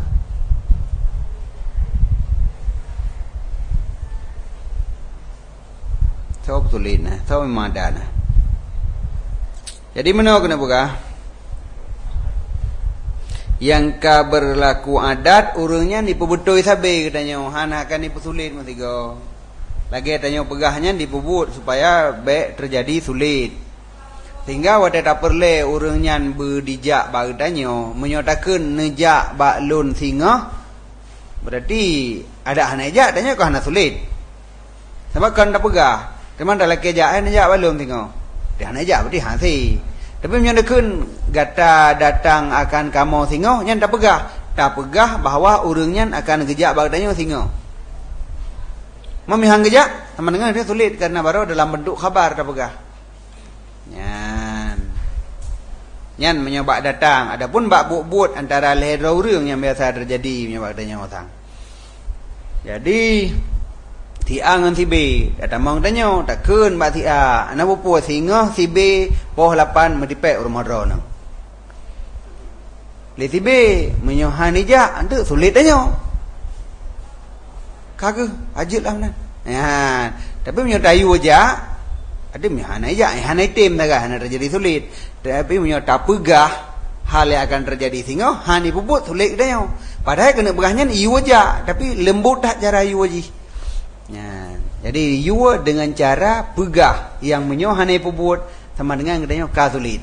Tahu betulin nah, tahu madat nah. Jadi mana kena buka? Yang ka berlaku adat urangnya dipebutoi sabe katanya hana akan dipesulit matigo lagi tanya pegahnya dipebut supaya baik terjadi sulit sehingga wate tak perle urangnya berdijak bagdanya menyatakan nejak baklun singa berarti Ada hana ejak tanya kau hana sulit. Sebab kan dah pegah. Teman dah laki ejak hana ejak belum tengok. Dia hana ejak berarti hasi. Tapi yang dekun gata datang akan kamu singo nya dah pegah. Tak pegah bahawa urangnya akan gejak bagdanya singo. Memihang gejak sama dengan dia sulit karena baru dalam bentuk khabar tak pegah. Nyan menyebab datang. Adapun bak but antara leher urang yang biasa terjadi menyebab adanya orang. Jadi Tia ngan si B datang mang tanya takkeun bak si A. Ana bopo singa si B poh 8 medipek rumah drone. Le si B menyohan ija ante sulit tanya. Kagak ajit lah nan. Ya, tapi menyotayu aja ada mihan aja, hana item dah hana terjadi sulit. Tapi punya tak pegah hal yang akan terjadi sehingga hani puput sulit dah. Padahal kena pegahnya iu aja, tapi lembut tak cara iu aja. Ya, jadi iu dengan cara pegah yang menyo hani puput sama dengan katanya ka sulit.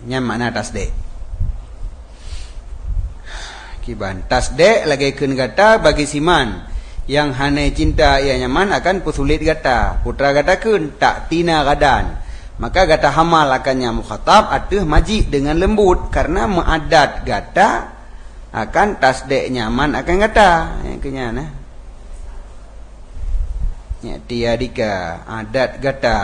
Nya makna tasdek. Kiban tasdek lagi keun kata bagi siman yang hana cinta ia nyaman akan pusulit gata. Putra katakan tak tina gadan. Maka gata hamal akannya mukhatab atuh maji dengan lembut karena meadat gata akan tasdek nyaman akan gata. Yang kenya nah. Ya tiadika adat gata.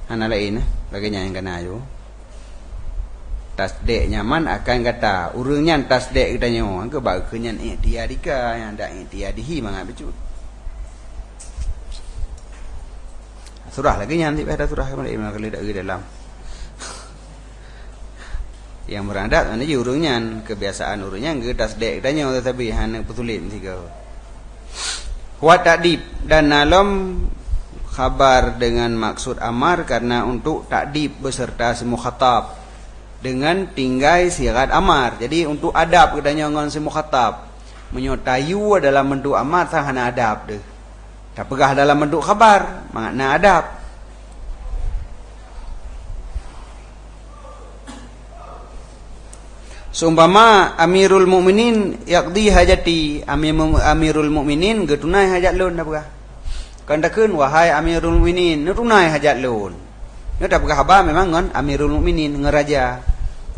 Hana lain lagi yang kena ayo. Tasdek nyaman akan kata urangnya tasdek kita nyo angka bag kenyan tiadika yang dak tiadihi mangap becut. Surah lagi nyanti pada surah kembali kalau dak dalam. Yang beradat mana je urangnya kebiasaan urangnya ke tasdek kita nyo tetapi hana betulit tiga. Wa ta'dib dan alam khabar dengan maksud amar karena untuk takdib beserta semua khatab dengan tinggai sirat amar. Jadi untuk adab katanya ngon semua khatab menyotayu dalam bentuk amar sahana adab deh. Tak pegah dalam bentuk khabar makna adab. Seumpama Amirul Mukminin yaqdi hajati, Amirul Mukminin getunai hajat lun dah pegah. Kandakeun wahai Amirul Mukminin tunai hajat lun. Nya tak pegah khabar memang ngon Amirul Mukminin ngeraja.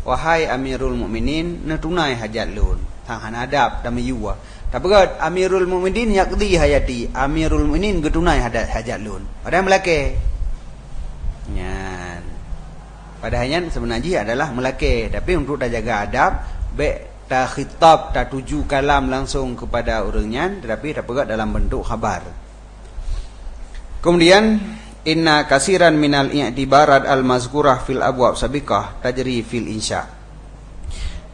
Wahai Amirul Mukminin tunai hajat lun. Tang hana adab dan meyuwa. Tak pegah Amirul Mukminin yaqdi hayati. Amirul Mukminin getunai hajat lun. Padahal melake. Nyan. Padahalnya sebenarnya adalah melake, tapi untuk tak jaga adab baik tak khitab tak tuju kalam langsung kepada orangnya tetapi tak pegah dalam bentuk khabar. Kemudian inna kasiran minal i'tibarat al-mazkurah fil abwab sabiqah tajri fil insya.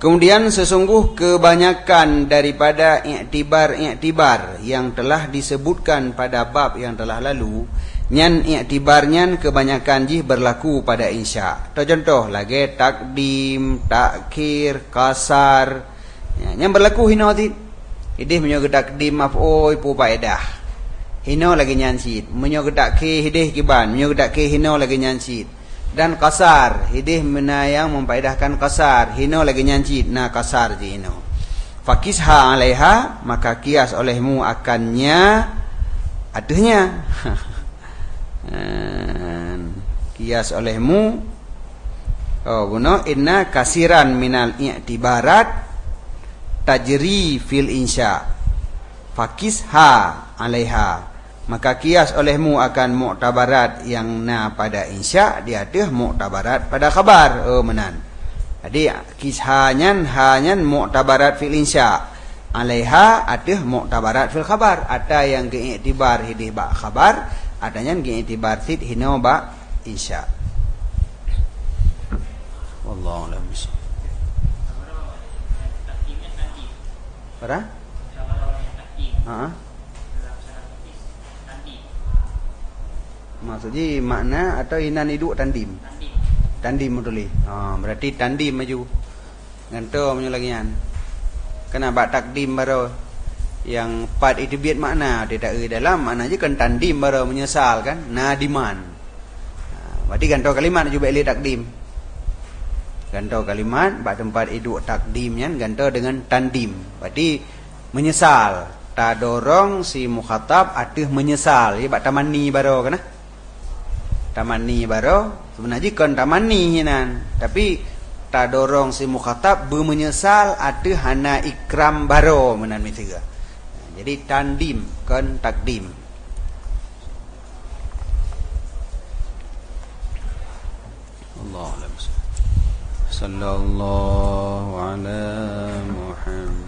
Kemudian sesungguh kebanyakan daripada i'tibar yang telah disebutkan pada bab yang telah lalu, nyan i'tibarnya kebanyakan jih berlaku pada insya. Contoh lagi takdim, takhir, kasar. Yang berlaku hino ti. Idih menyo takdim maf'ul pu faedah. Hino lagi nyansit. Menyo gedak ke hidih kiban. Menyo gedak ke hino lagi nyansit. Dan kasar. Hidih menayang mempaedahkan kasar. Hino lagi nyansit. Nah kasar je hino. Fakisha alaiha. Maka kias olehmu akannya. Adanya. Kias olehmu. Oh guna. Inna kasiran minal i'tibarat. Tajri fil insya. Fakisha alaiha. Maka kias olehmu akan mu'tabarat yang na pada insya dia ada mu'tabarat pada khabar. Oh menan. Jadi kishanyan hanyan mu'tabarat fil insya. Alaiha ada mu'tabarat fil khabar. Ada yang keiktibar hidih ba khabar, adanya keiktibar sid hino ba insya. Wallahu a'lam bishawab. Para? Maksudnya makna atau inan hidup tandim. Tandim betul. Berarti tandim maju. Nganto menyo lagian. Kena bak takdim baru yang part itu biat makna tidak dalam makna aja kan tandim baru menyesal kan nadiman. Berarti ganto kalimat juga ili takdim. Ganto kalimat bak tempat iduk takdimnya ganto dengan tandim. Berarti menyesal. Ta dorong si mukhatab atuh menyesal. Ya bak tamani baro kana. Tamani baro sebenarnya kan tamani hinan. Tapi ta dorong si mukhatab menyesal atuh hana ikram baro menan mitiga. Jadi tandim kan takdim. Allah sallallahu ala Muhammad